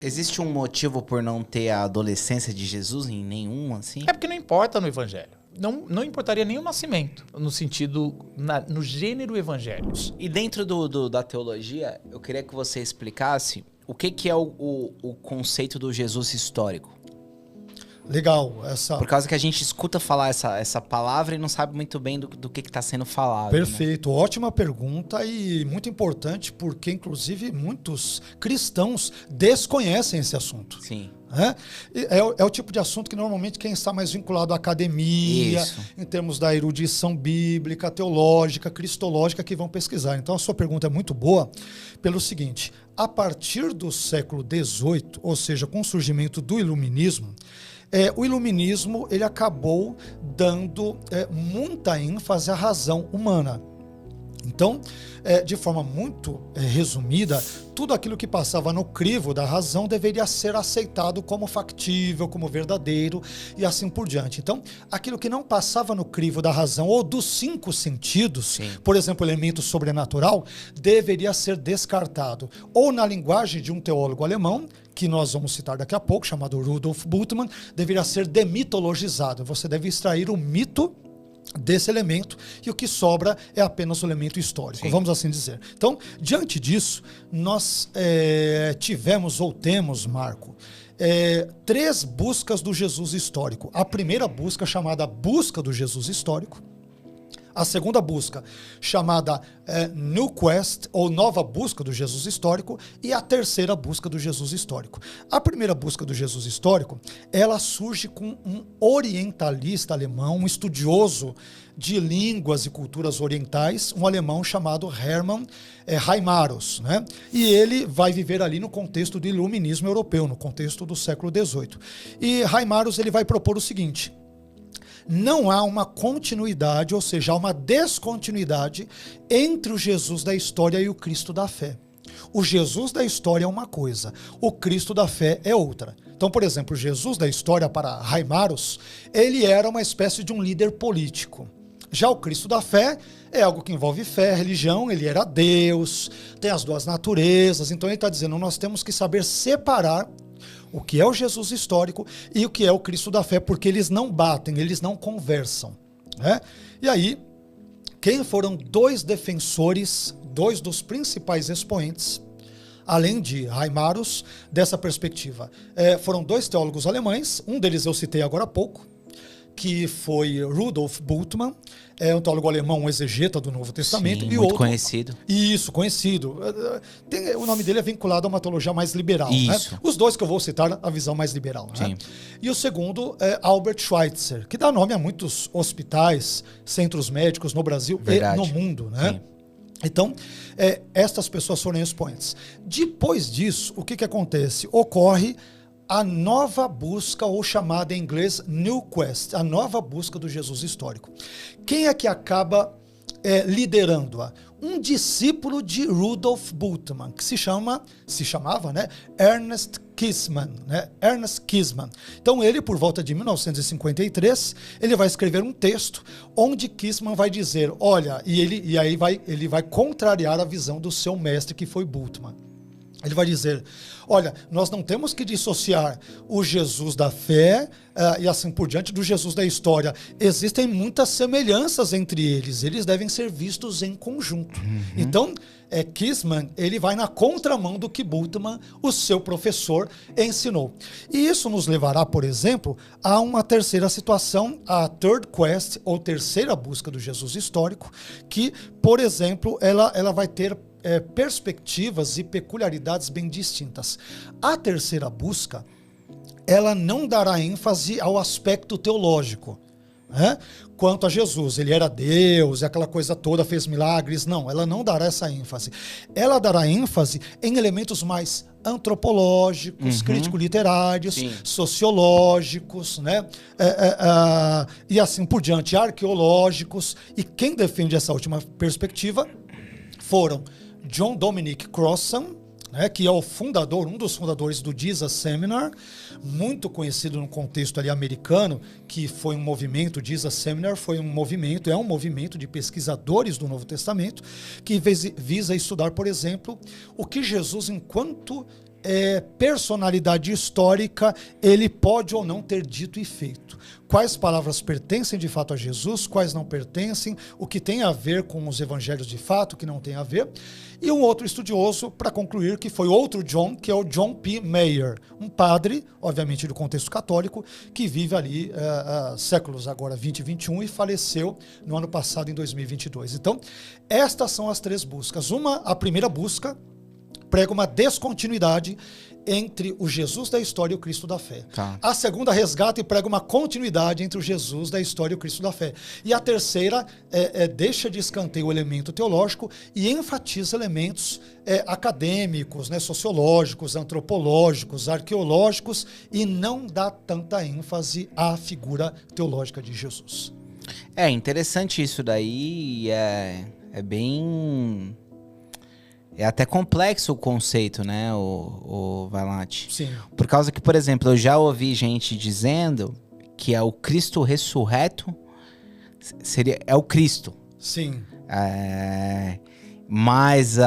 Existe um motivo por não ter a adolescência de Jesus em nenhum, assim? É porque não importa no evangelho. Não importaria nem o nascimento, no sentido, no gênero evangélicos. E dentro da teologia, eu queria que você explicasse o que é o conceito do Jesus histórico. Legal. Por causa que a gente escuta falar essa palavra e não sabe muito bem do que está sendo falado. Perfeito, né? Ótima pergunta e muito importante porque, inclusive, muitos cristãos desconhecem esse assunto. Sim. É o tipo de assunto que normalmente quem está mais vinculado à academia, Isso. em termos da erudição bíblica, teológica, cristológica, que vão pesquisar. Então a sua pergunta é muito boa pelo seguinte: a partir do século XVIII, ou seja, com o surgimento do iluminismo, o iluminismo ele acabou dando muita ênfase à razão humana. Então, de forma muito resumida, tudo aquilo que passava no crivo da razão deveria ser aceitado como factível, como verdadeiro e assim por diante. Então, aquilo que não passava no crivo da razão ou dos 5 sentidos, sim, por exemplo, elemento sobrenatural, deveria ser descartado. Ou na linguagem de um teólogo alemão, que nós vamos citar daqui a pouco, chamado Rudolf Bultmann, deveria ser demitologizado. Você deve extrair o mito desse elemento e o que sobra é apenas o elemento histórico, sim, vamos assim dizer. Então, diante disso, nós tivemos ou temos, Marco, 3 buscas do Jesus histórico. A primeira busca, chamada Busca do Jesus Histórico. A segunda busca, chamada New Quest, ou Nova Busca do Jesus Histórico, e a terceira busca do Jesus Histórico. A primeira busca do Jesus Histórico, ela surge com um orientalista alemão, um estudioso de línguas e culturas orientais, um alemão chamado Hermann Reimarus, né? E ele vai viver ali no contexto do iluminismo europeu, no contexto do século XVIII. E Reimarus ele vai propor o seguinte: não há uma continuidade, ou seja, há uma descontinuidade entre o Jesus da história e o Cristo da fé. O Jesus da história é uma coisa, o Cristo da fé é outra. Então, por exemplo, o Jesus da história para Reimarus, ele era uma espécie de um líder político. Já o Cristo da fé é algo que envolve fé, religião, ele era Deus, tem as 2 naturezas. Então ele está dizendo, nós temos que saber separar o que é o Jesus histórico e o que é o Cristo da fé, porque eles não batem, eles não conversam, né? E aí, quem foram 2 defensores, 2 dos principais expoentes, além de Reimarus, dessa perspectiva? Foram 2 teólogos alemães, um deles eu citei agora há pouco, que foi Rudolf Bultmann, um teólogo alemão, um exegeta do Novo Testamento. Sim, e muito outro conhecido. Isso, conhecido. O nome dele é vinculado a uma teologia mais liberal. Isso. Né? Os 2 que eu vou citar, a visão mais liberal. Sim. Né? E o segundo é Albert Schweitzer, que dá nome a muitos hospitais, centros médicos no Brasil, verdade, e no mundo. Né? Sim. Então, estas pessoas foram expoentes. Depois disso, o que acontece? Ocorre a nova busca, ou chamada em inglês New Quest, a nova busca do Jesus histórico. Quem é que acaba liderando-a? Um discípulo de Rudolf Bultmann, que se chamava, né, Ernest Kissmann, né? Ernest Kissmann. Então ele, por volta de 1953, ele vai escrever um texto onde Kissmann vai dizer, olha, e aí ele vai contrariar a visão do seu mestre, que foi Bultmann. Ele vai dizer, olha, nós não temos que dissociar o Jesus da fé e assim por diante do Jesus da história. Existem muitas semelhanças entre eles, eles devem ser vistos em conjunto. Uhum. Então, Kissmann, ele vai na contramão do que Bultmann, o seu professor, ensinou. E isso nos levará, por exemplo, a uma terceira situação, a Third Quest, ou terceira busca do Jesus histórico, que, por exemplo, ela vai ter perspectivas e peculiaridades bem distintas. A terceira busca, ela não dará ênfase ao aspecto teológico, né? Quanto a Jesus, ele era Deus, aquela coisa toda, fez milagres. Não, ela não dará essa ênfase. Ela dará ênfase em elementos mais antropológicos, crítico-literários, sim, sociológicos, né? E assim por diante, arqueológicos. E quem defende essa última perspectiva foram John Dominic Crossan, né, que é o fundador, um dos fundadores do Jesus Seminar, muito conhecido no contexto ali americano, que foi um movimento, Jesus Seminar é um movimento de pesquisadores do Novo Testamento, que visa estudar, por exemplo, o que Jesus, enquanto personalidade histórica ele pode ou não ter dito e feito. Quais palavras pertencem de fato a Jesus, quais não pertencem, o que tem a ver com os evangelhos de fato, o que não tem a ver. E um outro estudioso, para concluir, que foi outro John, que é o John P. Mayer, um padre, obviamente do contexto católico, que vive ali séculos agora 20 e 21 e faleceu no ano passado, em 2022. Então, estas são as 3 buscas. A primeira busca prega uma descontinuidade entre o Jesus da história e o Cristo da fé. Tá. A segunda resgata e prega uma continuidade entre o Jesus da história e o Cristo da fé. E a terceira deixa de escanteio o elemento teológico e enfatiza elementos acadêmicos, né, sociológicos, antropológicos, arqueológicos, e não dá tanta ênfase à figura teológica de Jesus. É interessante isso daí, é bem... É até complexo o conceito, né, o Valati? Sim. Por causa que, por exemplo, eu já ouvi gente dizendo que é o Cristo ressurreto, é o Cristo. Sim. Mas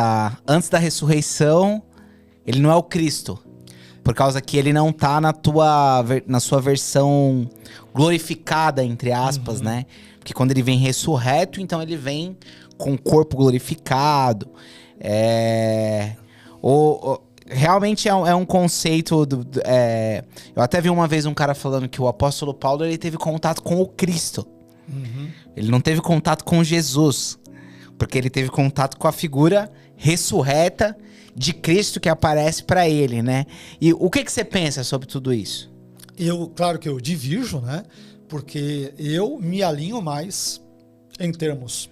antes da ressurreição, ele não é o Cristo. Por causa que ele não tá na sua versão glorificada, entre aspas, né? Porque quando ele vem ressurreto, então ele vem com o corpo glorificado. Realmente é um conceito eu até vi uma vez um cara falando que o apóstolo Paulo ele teve contato com o Cristo. Ele não teve contato com Jesus, porque ele teve contato com a figura ressurreta de Cristo que aparece para ele, né? E o que você pensa sobre tudo isso? Claro que eu divirjo, né? Porque eu me alinho mais em termos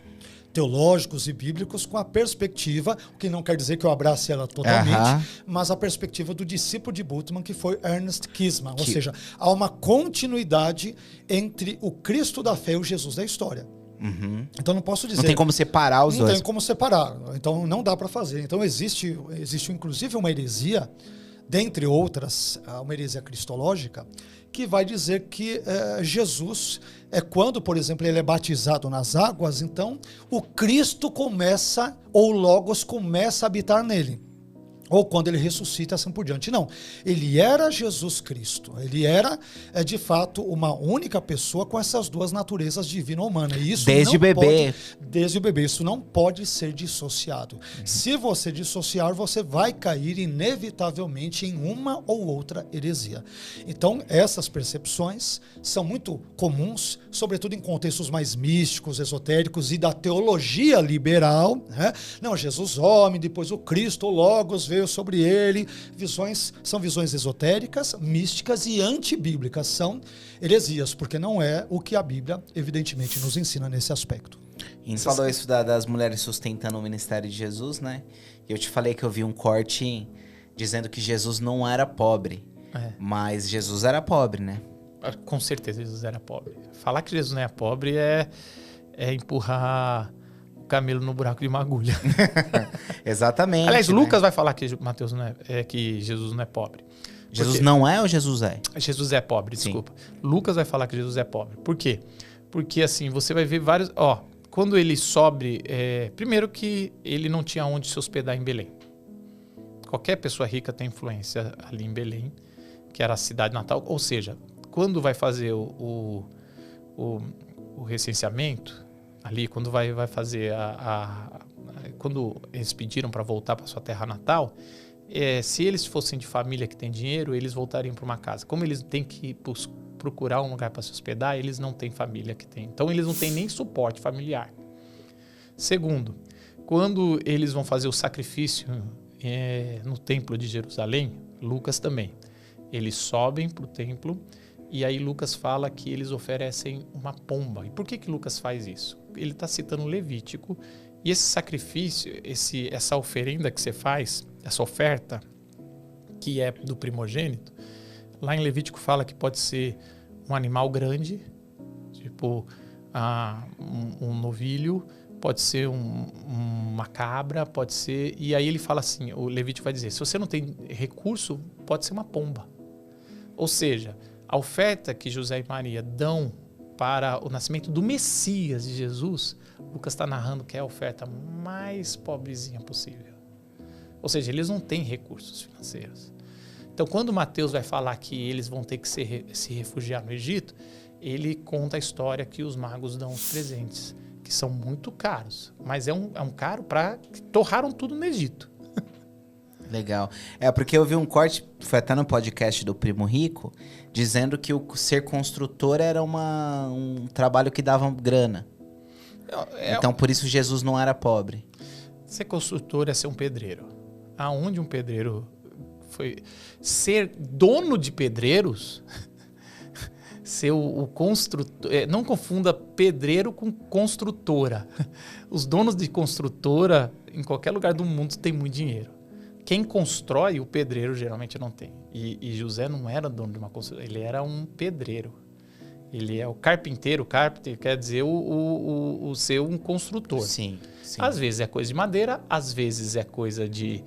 teológicos e bíblicos com a perspectiva, o que não quer dizer que eu abrace ela totalmente, mas a perspectiva do discípulo de Bultmann, que foi Ernst Kiesmann. Ou seja, há uma continuidade entre o Cristo da fé e o Jesus da história. Então não posso dizer... Não tem como separar os dois. Não tem como separar. Então não dá para fazer. Então existe inclusive uma heresia, dentre outras, uma heresia cristológica, que vai dizer que Jesus quando, por exemplo, ele é batizado nas águas, então o Cristo começa, ou o Logos começa a habitar nele. Ou quando ele ressuscita, assim por diante. Não, ele era Jesus Cristo. Ele era, de fato, uma única pessoa com essas duas naturezas, divina e humana. E isso desde o bebê. Desde o bebê. Isso não pode ser dissociado. Se você dissociar, você vai cair inevitavelmente em uma ou outra heresia. Então, essas percepções são muito comuns, sobretudo em contextos mais místicos, esotéricos e da teologia liberal, né? Não, Jesus homem, depois o Cristo, o Logos veio sobre ele. São visões esotéricas, místicas e antibíblicas. São heresias, porque não é o que a Bíblia, evidentemente, nos ensina nesse aspecto. A gente falou isso das mulheres sustentando o ministério de Jesus, né? E eu te falei que eu vi um corte dizendo que Jesus não era pobre. Mas Jesus era pobre, né? Com certeza Jesus era pobre. Falar que Jesus não é pobre é empurrar camelo no buraco de uma agulha. Exatamente. Aliás, Lucas vai falar que Mateus não que Jesus não é pobre. Jesus não é ou Jesus é? Jesus é pobre, Sim. desculpa. Lucas vai falar que Jesus é pobre. Por quê? Porque assim, você vai ver vários... quando ele sobe... primeiro que ele não tinha onde se hospedar em Belém. Qualquer pessoa rica tem influência ali em Belém, que era a cidade natal. Ou seja, quando vai fazer o recenseamento... Ali, quando vai fazer quando eles pediram para voltar para sua terra natal, se eles fossem de família que tem dinheiro, eles voltariam para uma casa. Como eles têm que procurar um lugar para se hospedar, eles não têm família que tem. Então, eles não têm nem suporte familiar. Segundo, quando eles vão fazer o sacrifício no templo de Jerusalém, Lucas também, eles sobem para o templo. E aí Lucas fala que eles oferecem uma pomba. E por que Lucas faz isso? Ele está citando Levítico. E esse sacrifício, essa oferenda que você faz, essa oferta, que é do primogênito, lá em Levítico fala que pode ser um animal grande, tipo um novilho, pode ser uma cabra, pode ser... E aí ele fala assim, o Levítico vai dizer, se você não tem recurso, pode ser uma pomba. Ou seja... A oferta que José e Maria dão para o nascimento do Messias de Jesus, Lucas está narrando que é a oferta mais pobrezinha possível. Ou seja, eles não têm recursos financeiros. Então, quando Mateus vai falar que eles vão ter que se refugiar no Egito, ele conta a história que os magos dão os presentes, que são muito caros. Mas é um caro para que torraram tudo no Egito. Legal. Porque eu vi um corte, foi até no podcast do Primo Rico, dizendo que o ser construtor era um trabalho que dava grana. Então, por isso Jesus não era pobre. Ser construtor é ser um pedreiro. Aonde um pedreiro foi... Ser dono de pedreiros... ser o construtor... não confunda pedreiro com construtora. Os donos de construtora, em qualquer lugar do mundo, têm muito dinheiro. Quem constrói, o pedreiro geralmente não tem. E José não era dono de uma construtora, ele era um pedreiro. Ele é o carpinteiro. Carpenter quer dizer o ser um construtor. Sim. Às vezes é coisa de madeira, às vezes é coisa de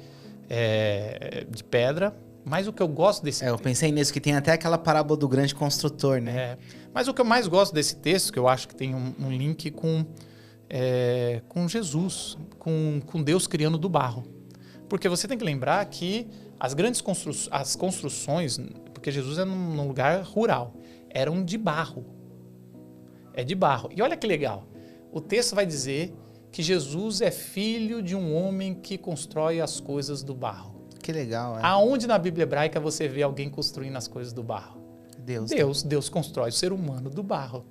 pedra. Mas o que eu gosto desse... eu pensei nisso, que tem até aquela parábola do grande construtor, né? Mas o que eu mais gosto desse texto, que eu acho que tem um link com Jesus, com Deus criando do barro. Porque você tem que lembrar que as grandes construções, porque Jesus é num lugar rural, eram de barro. É de barro. E olha que legal, o texto vai dizer que Jesus é filho de um homem que constrói as coisas do barro. Que legal, Aonde na Bíblia hebraica você vê alguém construindo as coisas do barro? Deus constrói o ser humano do barro.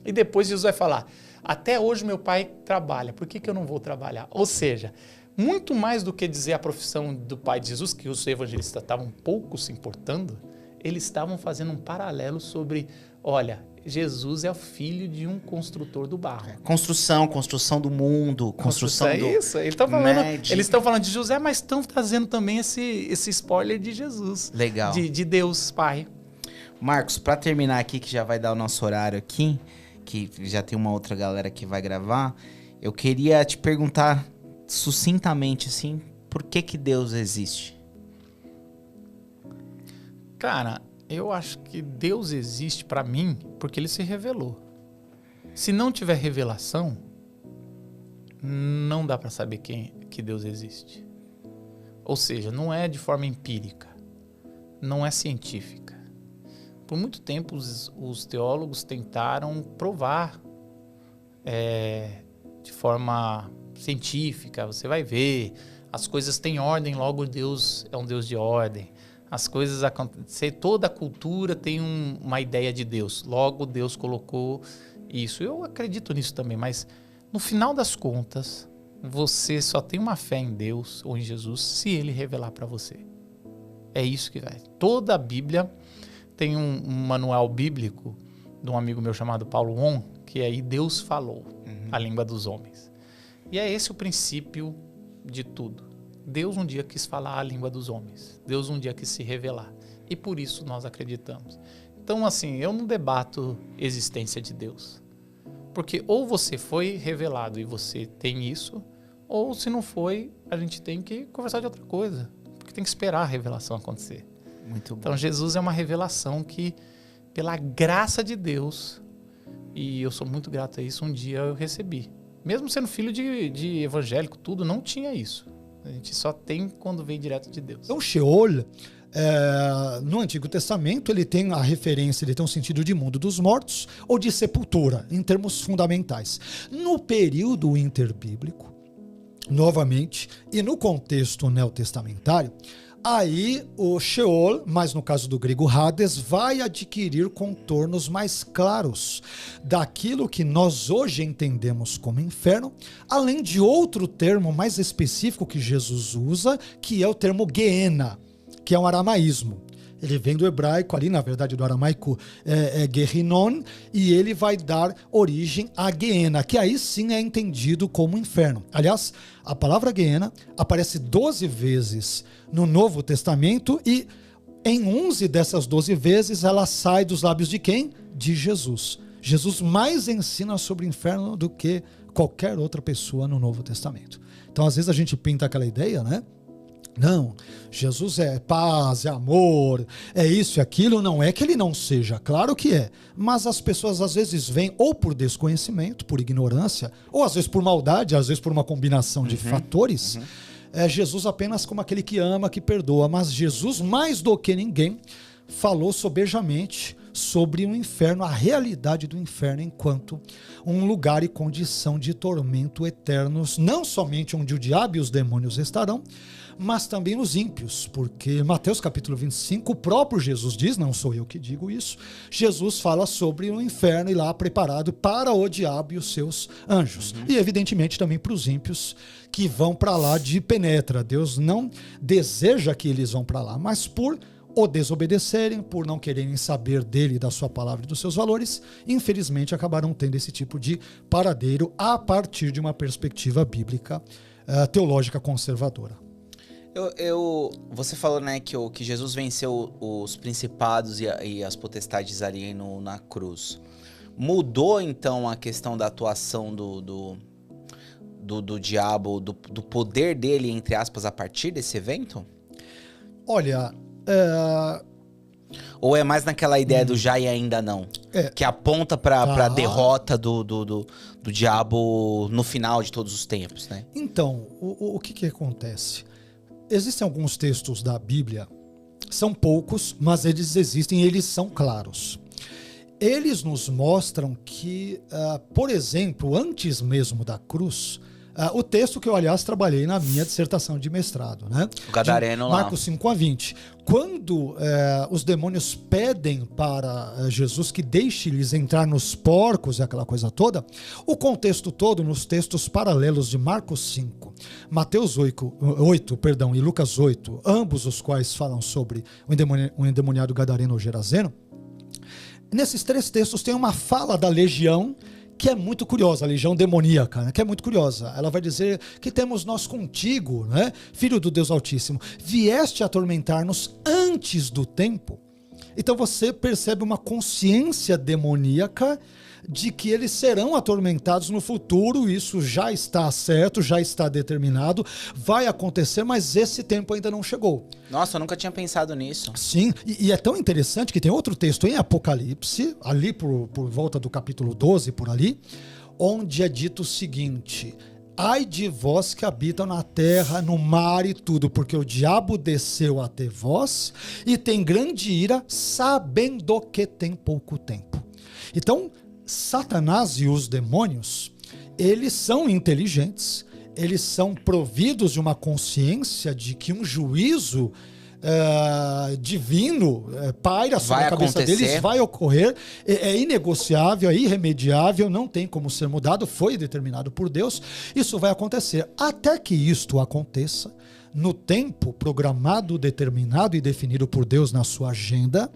E depois Jesus vai falar, até hoje meu pai trabalha, por que eu não vou trabalhar? Ou seja, muito mais do que dizer a profissão do pai de Jesus, que os evangelistas estavam pouco se importando, eles estavam fazendo um paralelo sobre, olha, Jesus é o filho de um construtor do barro. Construção do mundo, construção do... isso, eles estão falando de José, mas estão trazendo também esse spoiler de Jesus. Legal. De Deus Pai. Marcos, para terminar aqui, que já vai dar o nosso horário aqui, que já tem uma outra galera que vai gravar, eu queria te perguntar sucintamente, assim, por que Deus existe? Cara, eu acho que Deus existe para mim porque ele se revelou. Se não tiver revelação, não dá para saber que Deus existe. Ou seja, não é de forma empírica, não é científica. Por muito tempo os teólogos tentaram provar de forma científica, você vai ver, as coisas têm ordem, logo Deus é um Deus de ordem. As coisas acontecem, toda a cultura tem uma ideia de Deus. Logo, Deus colocou isso. Eu acredito nisso também, mas no final das contas, você só tem uma fé em Deus ou em Jesus se Ele revelar para você. É isso que vai. Toda a Bíblia tem um manual bíblico de um amigo meu chamado Paulo On, que aí Deus falou, a língua dos homens. E é esse o princípio de tudo. Deus um dia quis falar a língua dos homens. Deus um dia quis se revelar. E por isso nós acreditamos. Então, assim, eu não debato a existência de Deus. Porque ou você foi revelado e você tem isso, ou se não foi, a gente tem que conversar de outra coisa. Porque tem que esperar a revelação acontecer. Muito bom. Então, Jesus é uma revelação que, pela graça de Deus, e eu sou muito grato a isso, um dia eu recebi. Mesmo sendo filho de evangélico, tudo, não tinha isso. A gente só tem quando vem direto de Deus. Então, Sheol, no Antigo Testamento, ele tem a referência, ele tem um sentido de mundo dos mortos ou de sepultura, em termos fundamentais. No período interbíblico, novamente, e no contexto neotestamentário, aí o Sheol, mas no caso do grego Hades, vai adquirir contornos mais claros daquilo que nós hoje entendemos como inferno, além de outro termo mais específico que Jesus usa, que é o termo Geena, que é um aramaísmo. Ele vem do hebraico, ali na verdade do aramaico é Gehinon, e ele vai dar origem a Geena, que aí sim é entendido como inferno. Aliás, a palavra Geena aparece 12 vezes no Novo Testamento e em 11 dessas 12 vezes ela sai dos lábios de quem? De Jesus. Jesus mais ensina sobre o inferno do que qualquer outra pessoa no Novo Testamento. Então às vezes a gente pinta aquela ideia, né? Não, Jesus é paz, é amor, é isso e aquilo. Não é que ele não seja, claro que é. Mas as pessoas às vezes vêm ou por desconhecimento, por ignorância, ou às vezes por maldade, às vezes por uma combinação de fatores, Jesus apenas como aquele que ama, que perdoa, mas Jesus, mais do que ninguém, falou sobejamente sobre o inferno, a realidade do inferno enquanto um lugar e condição de tormento eternos, não somente onde o diabo e os demônios estarão, mas também os ímpios, porque Mateus capítulo 25, o próprio Jesus diz, não sou eu que digo isso, Jesus fala sobre o inferno e lá preparado para o diabo e os seus anjos, e evidentemente também para os ímpios que vão para lá de penetra. Deus não deseja que eles vão para lá, mas por o desobedecerem, por não quererem saber dele, da sua palavra e dos seus valores, infelizmente acabarão tendo esse tipo de paradeiro a partir de uma perspectiva bíblica, teológica conservadora. Você falou, né, que Jesus venceu os principados e as potestades ali na cruz. Mudou, então, a questão da atuação do diabo, do poder dele, entre aspas, a partir desse evento? Olha... Ou é mais naquela ideia do já e ainda não? Que aponta pra derrota do diabo no final de todos os tempos, né? Então, o que acontece? Existem alguns textos da Bíblia, são poucos, mas eles existem e eles são claros. Eles nos mostram que, por exemplo, antes mesmo da cruz... o texto que eu, aliás, trabalhei na minha dissertação de mestrado, né? O Gadareno lá. Marcos 5:20. Quando os demônios pedem para Jesus que deixe-lhes entrar nos porcos e aquela coisa toda, o contexto todo nos textos paralelos de Marcos 5, Mateus 8 e Lucas 8, ambos os quais falam sobre o endemoniado Gadareno ou Gerazeno, nesses três textos tem uma fala da legião que é muito curiosa, a legião demoníaca, né? Que é muito curiosa. Ela vai dizer que temos nós contigo, né? Filho do Deus Altíssimo, vieste atormentar-nos antes do tempo. Então você percebe uma consciência demoníaca de que eles serão atormentados no futuro. Isso já está certo, já está determinado, vai acontecer, mas esse tempo ainda não chegou. Nossa, eu nunca tinha pensado nisso. Sim, e é tão interessante que tem outro texto em Apocalipse, ali por volta do capítulo 12, por ali, onde é dito o seguinte: ai de vós que habitam na terra, no mar e tudo, porque o diabo desceu até vós e tem grande ira, sabendo que tem pouco tempo. Então, Satanás e os demônios, eles são inteligentes, eles são providos de uma consciência de que um juízo divino paira sobre a cabeça deles, vai ocorrer, é inegociável, é irremediável, não tem como ser mudado, foi determinado por Deus, isso vai acontecer. Até que isto aconteça, no tempo programado, determinado e definido por Deus na sua agenda,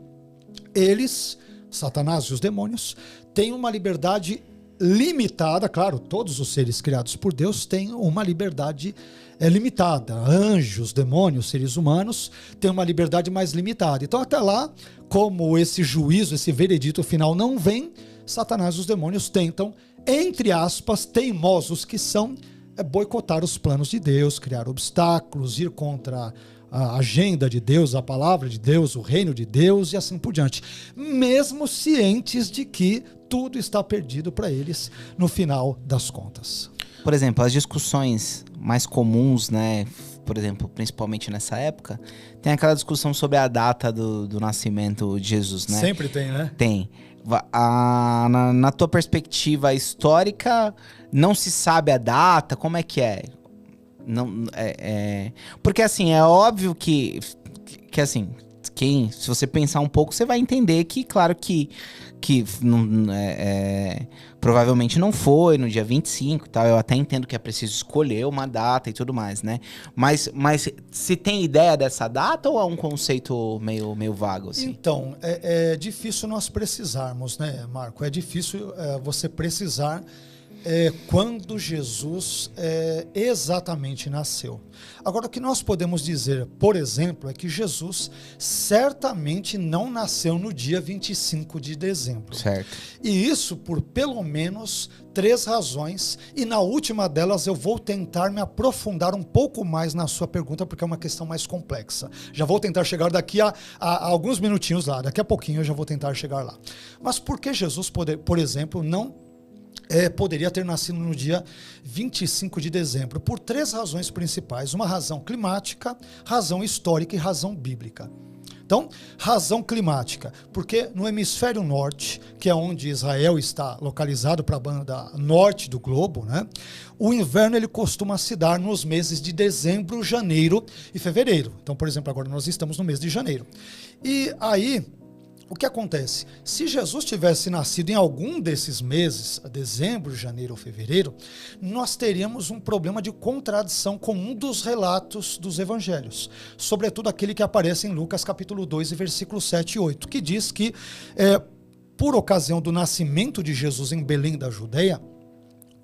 eles, Satanás e os demônios, têm uma liberdade limitada. Claro, todos os seres criados por Deus têm uma liberdade limitada. Anjos, demônios, seres humanos têm uma liberdade mais limitada. Então até lá, como esse juízo, esse veredito final não vem, Satanás e os demônios tentam, entre aspas, teimosos que são, boicotar os planos de Deus, criar obstáculos, ir contra a agenda de Deus, a palavra de Deus, o reino de Deus e assim por diante, mesmo cientes de que tudo está perdido para eles no final das contas. Por exemplo, as discussões mais comuns, né, por exemplo, principalmente nessa época, tem aquela discussão sobre a data do nascimento de Jesus, né? Sempre tem, né? Tem. Na tua perspectiva histórica, não se sabe a data? Como é que é? Não, porque assim, é óbvio que assim, se você pensar um pouco, você vai entender que, claro que provavelmente não foi no dia 25 e tal. Eu até entendo que é preciso escolher uma data e tudo mais, né? Mas se tem ideia dessa data ou é um conceito meio vago, assim? Então, é difícil nós precisarmos, né, Marco? É difícil você precisar quando Jesus exatamente nasceu. Agora, o que nós podemos dizer, por exemplo, é que Jesus certamente não nasceu no dia 25 de dezembro. Certo. E isso por pelo menos 3 razões, e na última delas eu vou tentar me aprofundar um pouco mais na sua pergunta, porque é uma questão mais complexa. Já vou tentar chegar daqui a alguns minutinhos lá, daqui a pouquinho eu já vou tentar chegar lá. Mas por que Jesus, por exemplo, não poderia ter nascido no dia 25 de dezembro, por 3 razões principais. Uma razão climática, razão histórica e razão bíblica. Então, razão climática, porque no hemisfério norte, que é onde Israel está localizado para a banda norte do globo, né, o inverno ele costuma se dar nos meses de dezembro, janeiro e fevereiro. Então, por exemplo, agora nós estamos no mês de janeiro. E aí, o que acontece? Se Jesus tivesse nascido em algum desses meses, dezembro, janeiro ou fevereiro, nós teríamos um problema de contradição com um dos relatos dos evangelhos, sobretudo aquele que aparece em Lucas capítulo 2, versículos 7 e 8, que diz que, por ocasião do nascimento de Jesus em Belém da Judeia,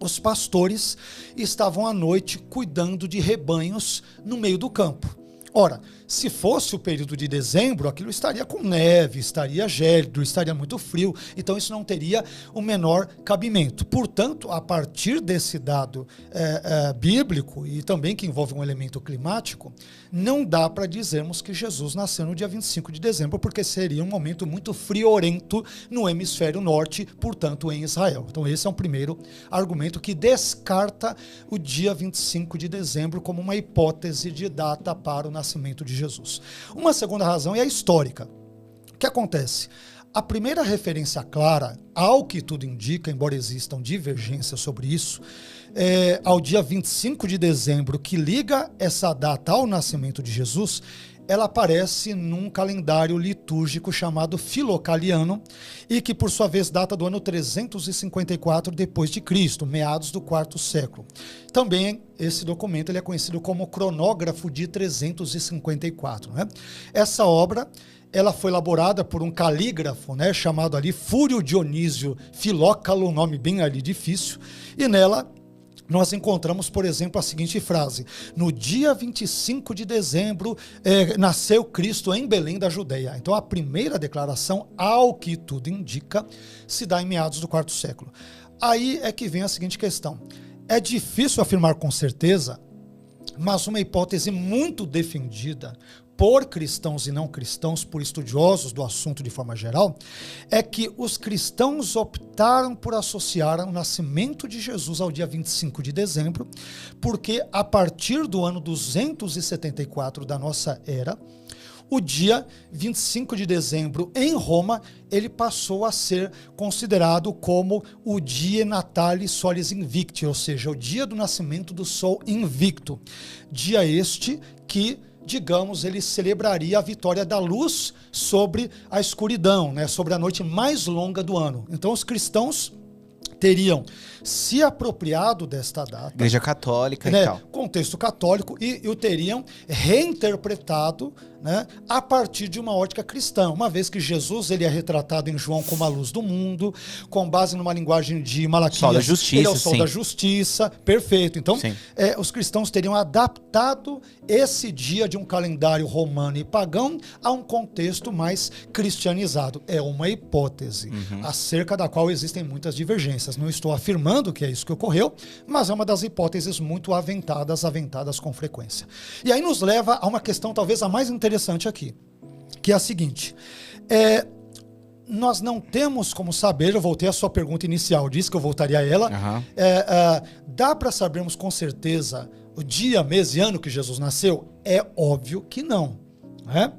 os pastores estavam à noite cuidando de rebanhos no meio do campo. Ora, se fosse o período de dezembro, aquilo estaria com neve, estaria gélido, estaria muito frio, então isso não teria o menor cabimento. Portanto, a partir desse dado bíblico e também que envolve um elemento climático, não dá para dizermos que Jesus nasceu no dia 25 de dezembro, porque seria um momento muito friorento no hemisfério norte, portanto em Israel. Então esse é um primeiro argumento que descarta o dia 25 de dezembro como uma hipótese de data para o nascimento de Jesus. Uma segunda razão é a histórica. O que acontece? A primeira referência clara, ao que tudo indica, embora existam divergências sobre isso, ao dia 25 de dezembro, que liga essa data ao nascimento de Jesus, ela aparece num calendário litúrgico chamado Filocaliano e que, por sua vez, data do ano 354 depois de Cristo, meados do quarto século. Também esse documento ele é conhecido como Cronógrafo de 354. Né? Essa obra ela foi elaborada por um calígrafo, né, chamado ali Fúrio Dionísio Filócalo, um nome bem ali difícil, e nela nós encontramos, por exemplo, a seguinte frase: no dia 25 de dezembro nasceu Cristo em Belém da Judeia. Então a primeira declaração, ao que tudo indica, se dá em meados do quarto século. Aí é que vem a seguinte questão: é difícil afirmar com certeza, mas uma hipótese muito defendida por cristãos e não cristãos, por estudiosos do assunto de forma geral, é que os cristãos optaram por associar o nascimento de Jesus ao dia 25 de dezembro, porque a partir do ano 274 da nossa era, o dia 25 de dezembro em Roma, ele passou a ser considerado como o dia Natalis Solis Invicti, ou seja, o dia do nascimento do Sol invicto. Dia este que, digamos, ele celebraria a vitória da luz sobre a escuridão, né, sobre a noite mais longa do ano. Então os cristãos teriam se apropriado desta data. Igreja Católica, né, e tal. Contexto católico, e o teriam reinterpretado, né, a partir de uma ótica cristã, uma vez que Jesus ele é retratado em João como a luz do mundo, com base numa linguagem de Malaquias. Sol da justiça, ele é o sol sim. da justiça, perfeito. Então, Sim. os cristãos teriam adaptado esse dia de um calendário romano e pagão a um contexto mais cristianizado. É uma hipótese, acerca da qual existem muitas divergências. Não estou afirmando que é isso que ocorreu, mas é uma das hipóteses muito aventadas com frequência. E aí nos leva a uma questão talvez a mais interessante aqui, que é a seguinte: nós não temos como saber, eu voltei à sua pergunta inicial, disse que eu voltaria a ela, dá para sabermos com certeza o dia, mês e ano que Jesus nasceu? É óbvio que não, né?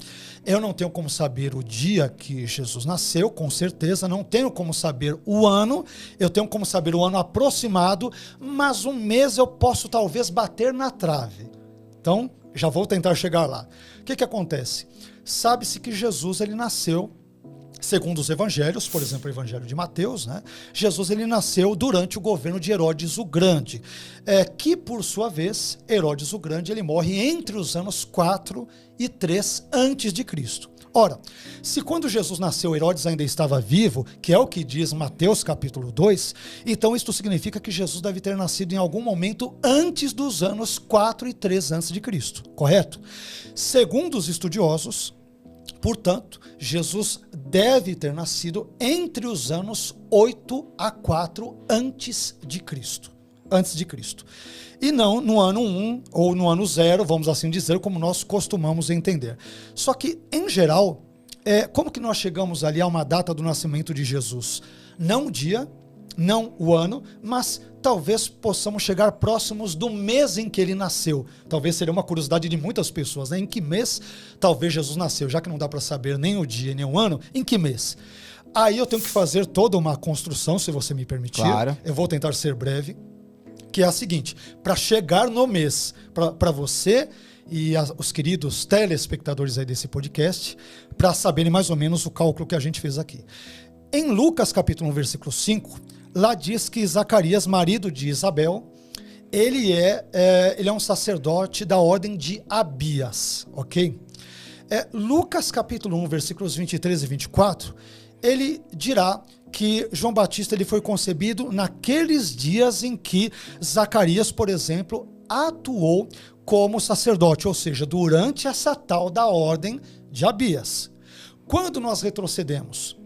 Eu não tenho como saber o dia que Jesus nasceu, com certeza, não tenho como saber o ano, eu tenho como saber o ano aproximado, mas um mês eu posso talvez bater na trave. Então, já vou tentar chegar lá. O que acontece? Sabe-se que Jesus ele nasceu, segundo os evangelhos, por exemplo, o evangelho de Mateus, né? Jesus ele nasceu durante o governo de Herodes o Grande, que por sua vez, Herodes o Grande ele morre entre os anos 4 e 3 antes de Cristo. Ora, se quando Jesus nasceu Herodes ainda estava vivo, que é o que diz Mateus capítulo 2, então isto significa que Jesus deve ter nascido em algum momento antes dos anos 4 e 3 antes de Cristo, correto? Segundo os estudiosos, portanto, Jesus deve ter nascido entre os anos 8 a 4 antes de Cristo. E não no ano 1 ou no ano 0, vamos assim dizer, como nós costumamos entender. Só que, em geral, como que nós chegamos ali a uma data do nascimento de Jesus? Não o dia, não o ano, mas talvez possamos chegar próximos do mês em que ele nasceu. Talvez seria uma curiosidade de muitas pessoas, né? Em que mês talvez Jesus nasceu? Já que não dá para saber nem o dia, nem o ano, em que mês? Aí eu tenho que fazer toda uma construção, se você me permitir. Claro. Eu vou tentar ser breve, que é a seguinte: para chegar no mês, para você e os queridos telespectadores aí desse podcast, para saberem mais ou menos o cálculo que a gente fez aqui. Em Lucas capítulo 1, versículo 5, lá diz que Zacarias, marido de Isabel, ele é um sacerdote da ordem de Abias, ok? Lucas capítulo 1, versículos 23 e 24, ele dirá que João Batista ele foi concebido naqueles dias em que Zacarias, por exemplo, atuou como sacerdote, ou seja, durante essa tal da ordem de Abias. Quando nós retrocedemos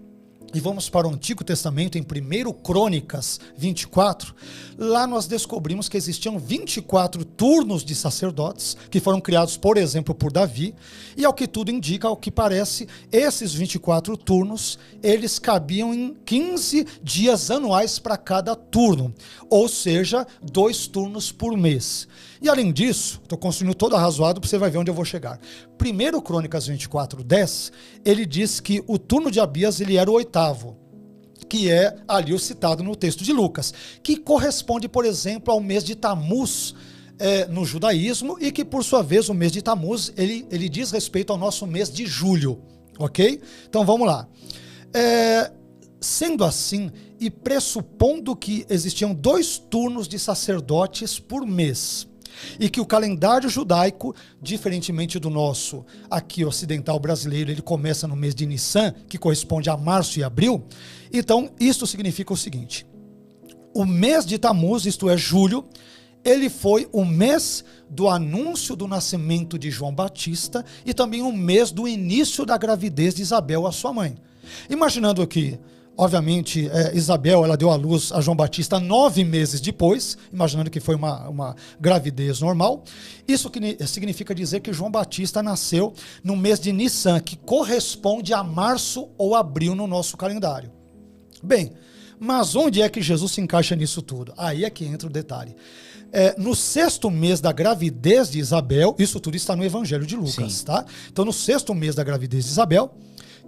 e vamos para o Antigo Testamento, em 1 Crônicas 24, lá nós descobrimos que existiam 24 turnos de sacerdotes, que foram criados, por exemplo, por Davi, e ao que tudo indica, ao que parece, esses 24 turnos, eles cabiam em 15 dias anuais para cada turno, ou seja, 2 turnos por mês. E além disso, estou construindo todo arrazoado para você vai ver onde eu vou chegar. 1 Crônicas 24, 10, ele diz que o turno de Abias ele era o 8º, que é ali o citado no texto de Lucas, que corresponde, por exemplo, ao mês de Tamuz no judaísmo, e que, por sua vez, o mês de Tamuz, ele diz respeito ao nosso mês de julho, ok? Então, vamos lá. Sendo assim, e pressupondo que existiam 2 turnos de sacerdotes por mês, e que o calendário judaico, diferentemente do nosso aqui ocidental brasileiro, ele começa no mês de Nissan, que corresponde a março e abril. Então, isso significa o seguinte: o mês de Tamuz, isto é, julho, ele foi o mês do anúncio do nascimento de João Batista e também o mês do início da gravidez de Isabel, a sua mãe. Imaginando que, obviamente, Isabel ela deu à luz a João Batista 9 meses depois, imaginando que foi uma gravidez normal. Isso significa dizer que João Batista nasceu no mês de Nissan, que corresponde a março ou abril no nosso calendário. Bem, mas onde é que Jesus se encaixa nisso tudo? Aí é que entra o detalhe. No 6º mês da gravidez de Isabel, isso tudo está no Evangelho de Lucas, sim, tá? Então, no 6º mês da gravidez de Isabel,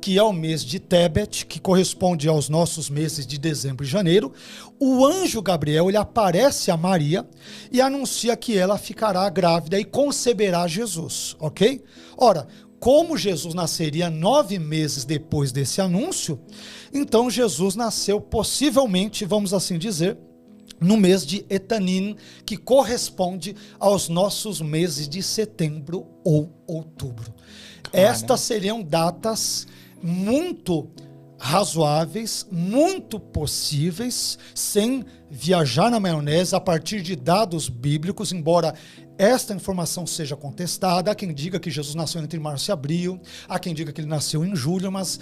que é o mês de Tebet, que corresponde aos nossos meses de dezembro e janeiro, o anjo Gabriel ele aparece a Maria e anuncia que ela ficará grávida e conceberá Jesus, ok? Ora, como Jesus nasceria 9 meses depois desse anúncio, então Jesus nasceu possivelmente, vamos assim dizer, no mês de Etanim, que corresponde aos nossos meses de setembro ou outubro. Estas seriam datas muito razoáveis, muito possíveis, sem viajar na maionese, a partir de dados bíblicos, embora esta informação seja contestada. Há quem diga que Jesus nasceu entre março e abril, há quem diga que ele nasceu em julho, mas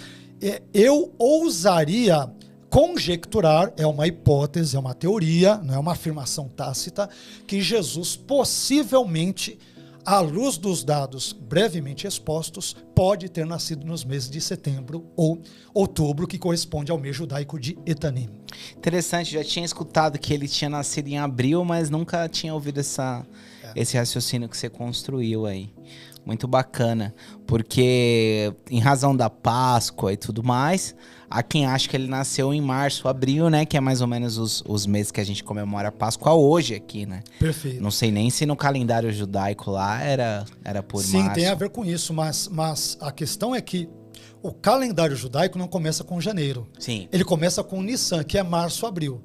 eu ousaria conjecturar, é uma hipótese, é uma teoria, não é uma afirmação tácita, que Jesus possivelmente, à luz dos dados brevemente expostos, pode ter nascido nos meses de setembro ou outubro, que corresponde ao mês judaico de Etanim. Interessante, já tinha escutado que ele tinha nascido em abril, mas nunca tinha ouvido esse raciocínio que você construiu aí. Muito bacana, porque em razão da Páscoa e tudo mais, há quem acha que ele nasceu em março, abril, né? Que é mais ou menos os meses que a gente comemora a Páscoa hoje aqui, né? Perfeito. Não sei nem se no calendário judaico lá era por março. Sim, tem a ver com isso, mas a questão é que o calendário judaico não começa com janeiro. Sim. Ele começa com Nissan, que é março, abril.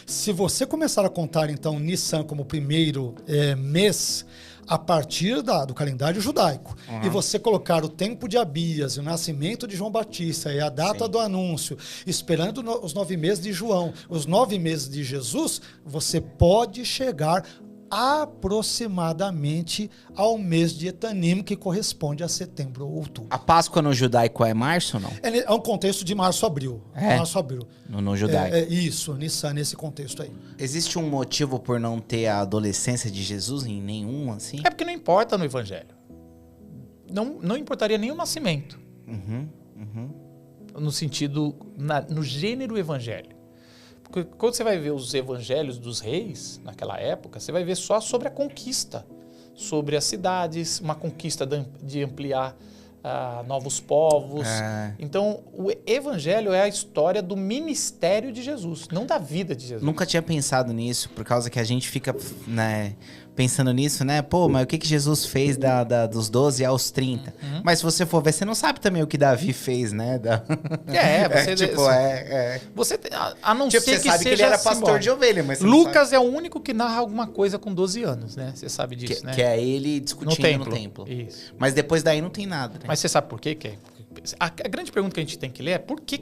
Se você começar a contar, então, Nissan como primeiro mês, a partir do calendário judaico, e você colocar o tempo de Abias, o nascimento de João Batista e a data do anúncio, esperando os 9 meses de João, os 9 meses de Jesus, você pode chegar aproximadamente ao mês de Etanim, que corresponde a setembro ou outubro. A Páscoa no judaico é março ou não? É um contexto de março-abril. Março-abril. No judaico. Isso, Nissan, nesse contexto aí. Existe um motivo por não ter a adolescência de Jesus em nenhum, assim? É porque não importa no Evangelho. Não importaria nem o nascimento. No sentido, no gênero Evangelho. quando você vai ver os evangelhos dos reis, naquela época, você vai ver só sobre a conquista, sobre as cidades, uma conquista de ampliar novos povos. Então, o evangelho é a história do ministério de Jesus, não da vida de Jesus. Nunca tinha pensado nisso, por causa que a gente fica, né, pensando nisso, né? Pô, mas o que Jesus fez dos 12 aos 30? Mas se você for ver, você não sabe também o que Davi fez, né? Você a não ser você que sabe seja que ele era pastor simbólico. de ovelha, mas você Lucas é o único que narra alguma coisa com 12 anos, né? Você sabe disso, né? Que é ele discutindo no templo. Isso. Mas depois daí não tem nada, né? Mas você sabe por quê? A grande pergunta que a gente tem que ler é por que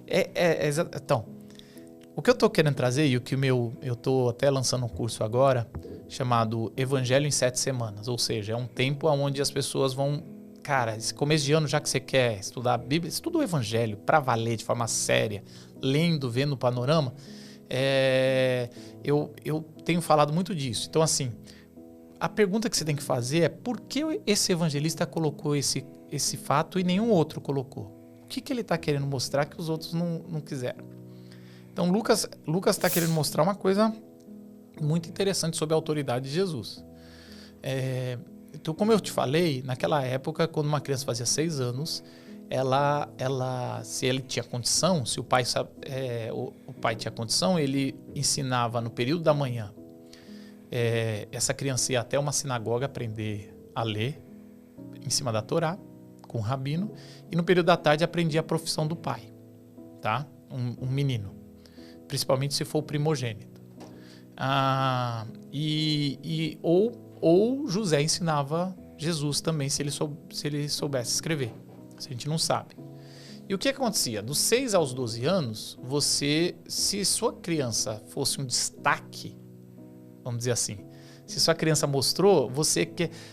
então, o que eu tô querendo trazer e o que eu tô até lançando um curso agora chamado Evangelho em 7 Semanas, ou seja, é um tempo onde as pessoas vão, cara, esse começo de ano, já que você quer estudar a Bíblia, estuda o Evangelho pra valer de forma séria, lendo, vendo o panorama. Eu tenho falado muito disso. Então, assim, a pergunta que você tem que fazer é por que esse evangelista colocou esse fato e nenhum outro colocou? O que ele está querendo mostrar que os outros não quiseram? Então, Lucas está querendo mostrar uma coisa muito interessante sobre a autoridade de Jesus. Então, como eu te falei, naquela época, quando uma criança fazia 6 anos, se ele tinha condição, se o pai tinha condição, ele ensinava no período da manhã. Essa criança ia até uma sinagoga aprender a ler em cima da Torá, com o rabino, e no período da tarde aprendia a profissão do pai, tá? Um menino, principalmente se for o primogênito. Ou José ensinava Jesus também, se ele soubesse escrever. A gente não sabe. E o que acontecia? Dos 6 aos 12 anos, se sua criança fosse um destaque, vamos dizer assim, se sua criança mostrou,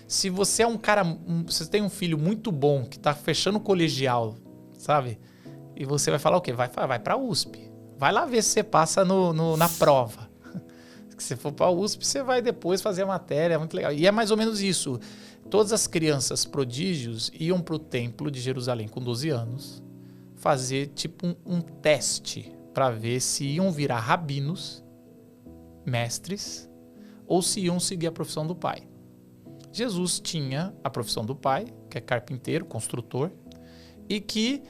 se você é um cara, você tem um filho muito bom, que está fechando o colegial, sabe? E você vai falar o quê? Vai para a USP. Vai lá ver se você passa na prova. Se for para a USP, você vai depois fazer a matéria, é muito legal. E é mais ou menos isso. Todas as crianças prodígios iam para o templo de Jerusalém com 12 anos, fazer tipo um teste para ver se iam virar rabinos, mestres, ou se iam seguir a profissão do pai. Jesus tinha a profissão do pai, que é carpinteiro, construtor, e que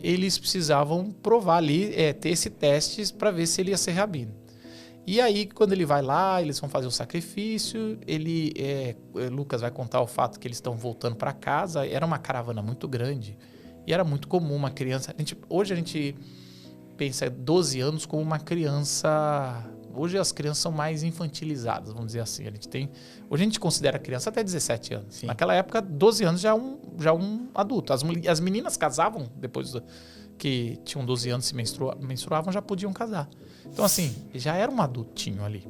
eles precisavam provar ali, ter esse teste para ver se ele ia ser rabino. E aí, quando ele vai lá, eles vão fazer o sacrifício, Lucas vai contar o fato que eles estão voltando para casa, era uma caravana muito grande, e era muito comum uma criança... Hoje a gente pensa 12 anos como uma criança... Hoje as crianças são mais infantilizadas, vamos dizer assim. Hoje a gente considera criança até 17 anos. Sim. Naquela época, 12 anos já é um adulto. As meninas casavam depois que tinham 12 anos, se menstruavam, já podiam casar. Então, assim, já era um adultinho ali.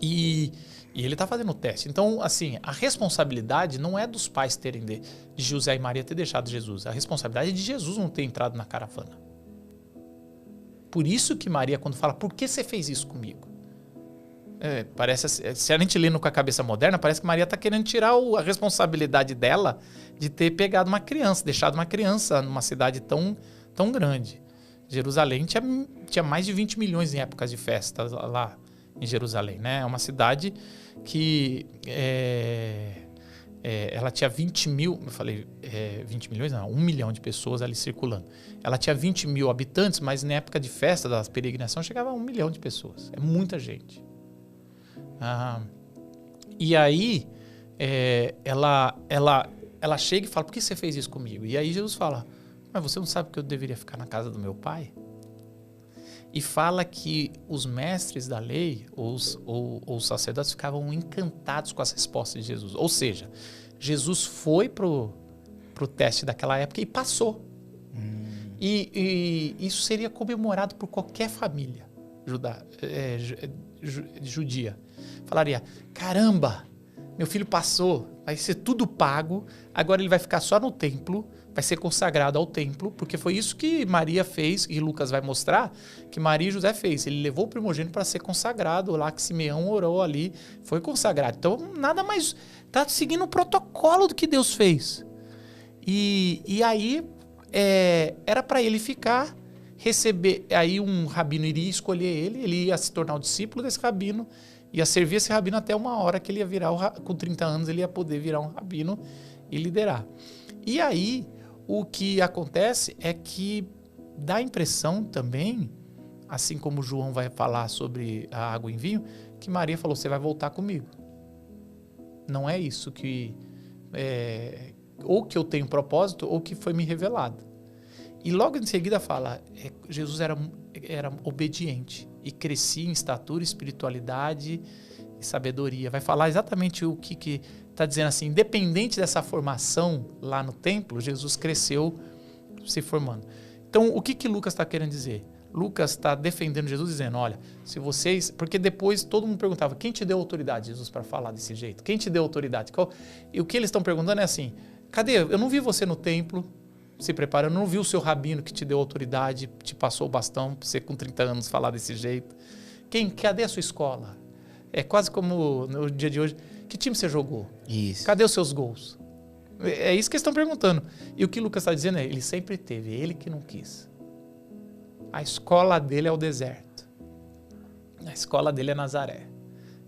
E ele está fazendo o teste. Então, assim, a responsabilidade não é dos pais de José e Maria ter deixado Jesus. A responsabilidade é de Jesus não ter entrado na caravana. Por isso que Maria, quando fala, por que você fez isso comigo? Parece, se a gente lê com a cabeça moderna, parece que Maria está querendo tirar a responsabilidade dela de ter pegado uma criança, deixado uma criança numa cidade tão, tão grande. Jerusalém tinha mais de 20 milhões em épocas de festa lá em Jerusalém, né? É uma cidade que ela tinha 20 mil, eu falei 20 milhões, não, 1 milhão de pessoas ali circulando. Ela tinha 20 mil habitantes, mas na época de festa, da peregrinação, chegava a 1 milhão de pessoas. É muita gente. E aí, ela chega e fala, por que você fez isso comigo? E aí Jesus fala, mas você não sabe que eu deveria ficar na casa do meu pai? E fala que os mestres da lei, ou os sacerdotes, ficavam encantados com as respostas de Jesus. Ou seja, Jesus foi pro teste daquela época e passou. E isso seria comemorado por qualquer família judia. Falaria, caramba, meu filho passou, vai ser tudo pago, agora ele vai ficar só no templo, vai ser consagrado ao templo, porque foi isso que Maria fez, e Lucas vai mostrar, que Maria e José fez. Ele levou o primogênito para ser consagrado, lá que Simeão orou ali, foi consagrado. Então, nada mais, está seguindo o protocolo do que Deus fez. E aí, era para ele ficar, receber, aí um rabino iria escolher ele ia se tornar o discípulo desse rabino, ia servir esse rabino até uma hora que ele ia virar, com 30 anos ele ia poder virar um rabino e liderar. E aí, o que acontece é que dá a impressão também, assim como João vai falar sobre a água em vinho, que Maria falou, você vai voltar comigo. Não é isso que... ou que eu tenho propósito, ou que foi me revelado. E logo em seguida fala, Jesus era obediente e crescia em estatura, espiritualidade e sabedoria. Vai falar exatamente o que está dizendo assim, independente dessa formação lá no templo, Jesus cresceu se formando. Então, o que Lucas está querendo dizer? Lucas está defendendo Jesus, dizendo, olha, se vocês... Porque depois todo mundo perguntava, quem te deu autoridade, Jesus, para falar desse jeito? Quem te deu autoridade? E o que eles estão perguntando é assim, cadê? Eu não vi você no templo se preparando, eu não vi o seu rabino que te deu autoridade, te passou o bastão, para você com 30 anos falar desse jeito. Cadê a sua escola? É quase como no dia de hoje, que time você jogou? Isso. Cadê os seus gols? É isso que eles estão perguntando. E o que Lucas está dizendo é, ele sempre teve, ele que não quis. A escola dele é o deserto. A escola dele é Nazaré.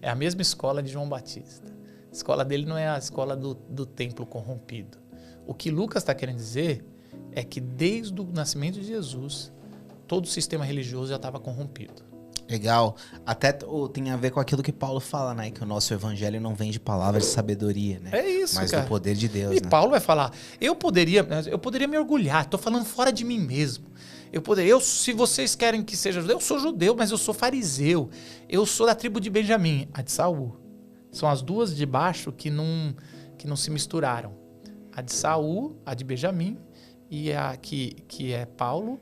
É a mesma escola de João Batista. A escola dele não é a escola do templo corrompido. O que Lucas está querendo dizer é que desde o nascimento de Jesus, todo o sistema religioso já estava corrompido. Legal. Até tem a ver com aquilo que Paulo fala, né? Que o nosso evangelho não vem de palavras de sabedoria, né? É isso, mas cara. do poder de Deus, E né? Paulo vai falar, eu poderia me orgulhar, estou falando fora de mim mesmo. Se vocês querem que seja judeu, eu sou judeu, mas eu sou fariseu. Eu sou da tribo de Benjamim, a de Saul. São as duas de baixo que não se misturaram. A de Saul, a de Benjamim, e a que é Paulo,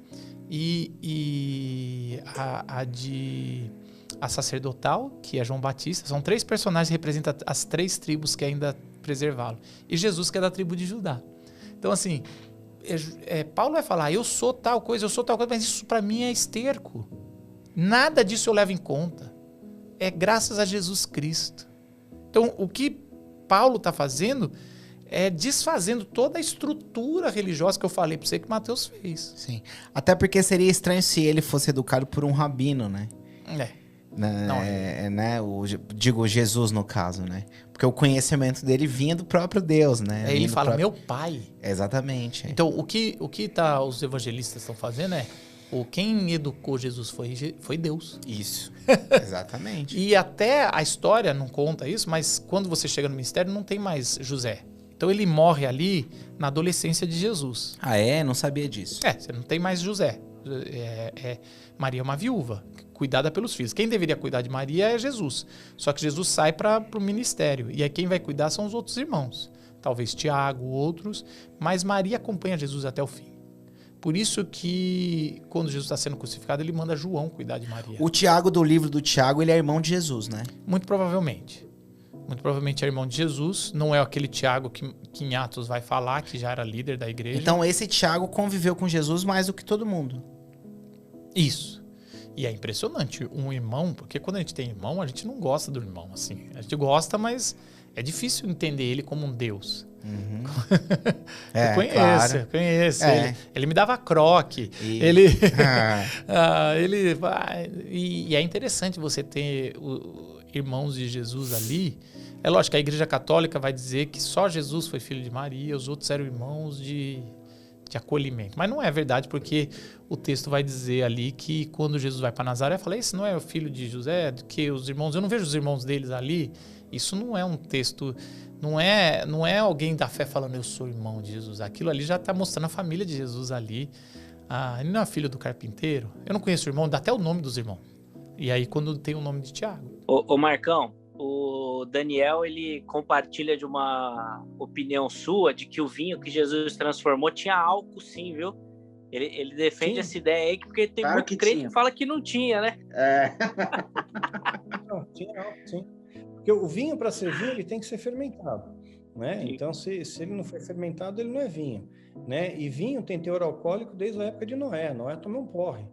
e a sacerdotal, que é João Batista. São 3 personagens que representam as 3 tribos que ainda preservaram. E Jesus, que é da tribo de Judá. Então, assim, Paulo vai falar, eu sou tal coisa, mas isso para mim é esterco. Nada disso eu levo em conta. É graças a Jesus Cristo. Então, o que Paulo está fazendo é desfazendo toda a estrutura religiosa que eu falei para você que Mateus fez. Sim. Até porque seria estranho se ele fosse educado por um rabino, né? Digo, Jesus no caso, né? Porque o conhecimento dele vinha do próprio Deus, né? Ele fala, meu pai. Exatamente. Então, o que os evangelistas estão fazendo quem educou Jesus foi Deus. Isso, exatamente. E até a história não conta isso, mas quando você chega no ministério não tem mais José. Então ele morre ali na adolescência de Jesus. Ah, é? Não sabia disso. Você não tem mais José. Maria é uma viúva, cuidada pelos filhos. Quem deveria cuidar de Maria é Jesus. Só que Jesus sai para o ministério. E aí quem vai cuidar são os outros irmãos. Talvez Tiago, outros. Mas Maria acompanha Jesus até o fim. Por isso que quando Jesus está sendo crucificado, ele manda João cuidar de Maria. O Tiago do livro do Tiago, ele é irmão de Jesus, né? Muito provavelmente. Muito provavelmente é irmão de Jesus. Não é aquele Tiago que em Atos vai falar, que já era líder da igreja. Então esse Tiago conviveu com Jesus mais do que todo mundo. Isso. E é impressionante. Um irmão, porque quando a gente tem irmão, a gente não gosta do irmão, assim. A gente gosta, mas é difícil entender ele como um Deus. Uhum. Eu conheço. Ele me dava croque. E é interessante você ter irmãos de Jesus ali. É lógico que a Igreja Católica vai dizer que só Jesus foi filho de Maria, os outros eram irmãos de acolhimento. Mas não é verdade, porque o texto vai dizer ali que quando Jesus vai para Nazaré, fala, esse não é o filho de José, que os irmãos, eu não vejo os irmãos deles ali. Isso não é um texto, não é alguém da fé falando, eu sou irmão de Jesus. Aquilo ali já está mostrando a família de Jesus ali. Ele não é filho do carpinteiro? Eu não conheço o irmão, dá até o nome dos irmãos. E aí quando tem o nome de Tiago. Ô Marcão, o Daniel, ele compartilha de uma opinião sua de que o vinho que Jesus transformou tinha álcool, sim, viu? Ele defende essa ideia aí, porque tem Claro muito que crente tinha. que fala que não tinha, né? Não, tinha álcool, sim. Porque o vinho, para ser vinho, ele tem que ser fermentado, né? Sim. Então, se ele não for fermentado, ele não é vinho, né? E vinho tem teor alcoólico desde a época de Noé. Noé tomou um porre,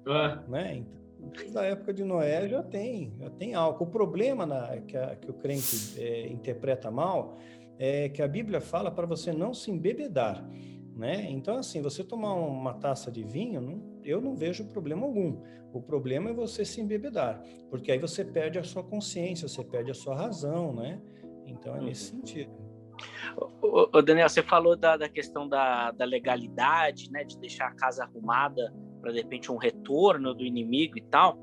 né? Então, desde a época de Noé já tem álcool. O problema que o crente interpreta mal é que a Bíblia fala para você não se embebedar, né? Então, assim, você tomar uma taça de vinho, eu não vejo problema algum. O problema é você se embebedar, porque aí você perde a sua consciência, você perde a sua razão, né? Então, é nesse sentido. Ô, Daniel, você falou da questão da legalidade, né? De deixar a casa arrumada para, de repente, um retorno do inimigo e tal.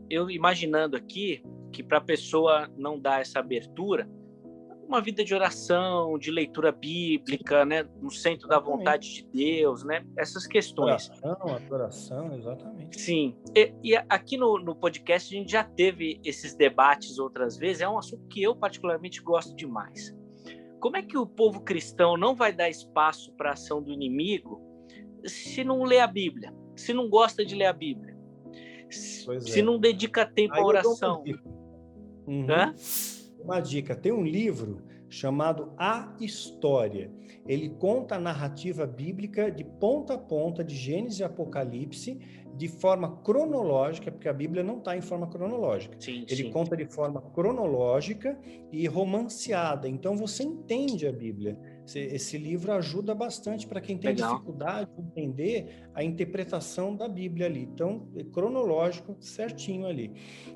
Eu imaginando aqui que para a pessoa não dar essa abertura, uma vida de oração, de leitura bíblica, né, no centro da vontade de Deus, né, essas questões. Adoração, exatamente. Sim, e aqui no podcast a gente já teve esses debates outras vezes, é um assunto que eu particularmente gosto demais. Como é que o povo cristão não vai dar espaço para a ação do inimigo se não lê a Bíblia, se não gosta de ler a Bíblia, se não dedica tempo à oração? Uma dica, tem um livro chamado A História. Ele conta a narrativa bíblica de ponta a ponta, de Gênesis e Apocalipse, de forma cronológica, porque a Bíblia não está em forma cronológica. Ele conta de forma cronológica e romanceada, então você entende a Bíblia. Esse livro ajuda bastante para quem tem dificuldade de entender a interpretação da Bíblia ali. Então, é cronológico, certinho ali.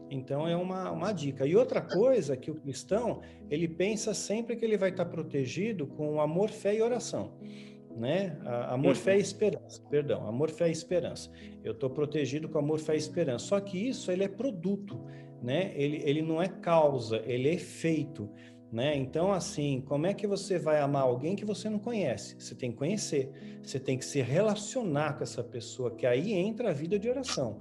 Então, é uma dica. E outra coisa que o cristão, ele pensa sempre que ele vai estar protegido com amor, fé e oração. Né? Amor, fé e esperança. Perdão, amor, fé e esperança. Eu estou protegido com amor, fé e esperança. Só que isso, ele é produto, né? Ele não é causa, ele é efeito. Né? Então, assim, como é que você vai amar alguém que você não conhece? Você tem que conhecer, você tem que se relacionar com essa pessoa, que aí entra a vida de oração.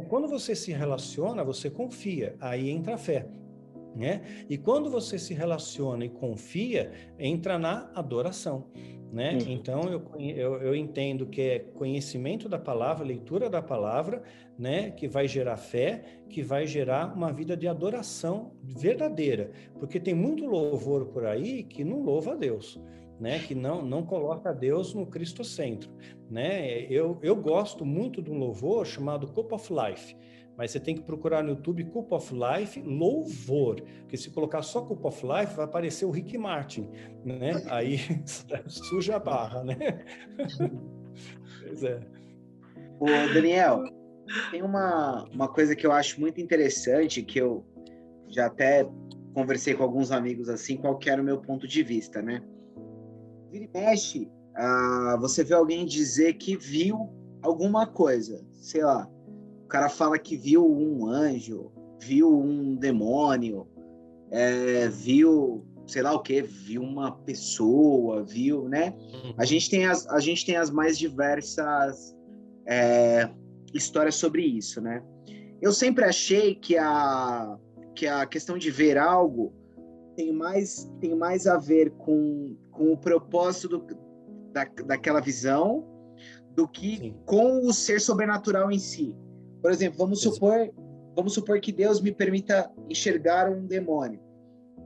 Quando você se relaciona, você confia, aí entra a fé. Né? E quando você se relaciona e confia, entra na adoração. Né? Então, eu entendo que é conhecimento da palavra, leitura da palavra, né? Que vai gerar fé, que vai gerar uma vida de adoração verdadeira. Porque tem muito louvor por aí que não louva a Deus, né? Que não coloca Deus no cristocentro. Né? Eu gosto muito de um louvor chamado Cup of Life. Mas você tem que procurar no YouTube Cup of Life louvor, porque se colocar só Cup of Life vai aparecer o Rick Martin, né? Aí suja a barra, né? Pois é. Ô, Daniel, tem uma coisa que eu acho muito interessante, que eu já até conversei com alguns amigos assim, qual que era o meu ponto de vista, né? Vira e mexe, você vê alguém dizer que viu alguma coisa, sei lá, o cara fala que viu um anjo, viu um demônio, viu, sei lá o que, viu uma pessoa, viu, né? A gente tem as mais diversas histórias sobre isso, né? Eu sempre achei que a questão de ver algo tem mais a ver com o propósito daquela visão do que com o ser sobrenatural em si. Por exemplo, vamos supor que Deus me permita enxergar um demônio.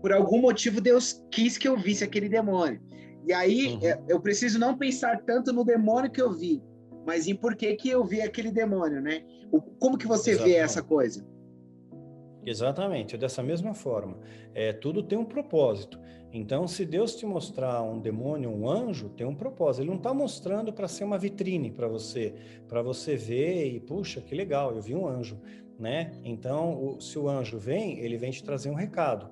Por algum motivo, Deus quis que eu visse aquele demônio. E aí, eu preciso não pensar tanto no demônio que eu vi, mas em por que eu vi aquele demônio, né? Como que você vê essa coisa? Exatamente, dessa mesma forma. Tudo tem um propósito. Então, se Deus te mostrar um demônio, um anjo, tem um propósito. Ele não está mostrando para ser uma vitrine para você ver e, puxa, que legal, eu vi um anjo, né? Então, se o anjo vem, ele vem te trazer um recado,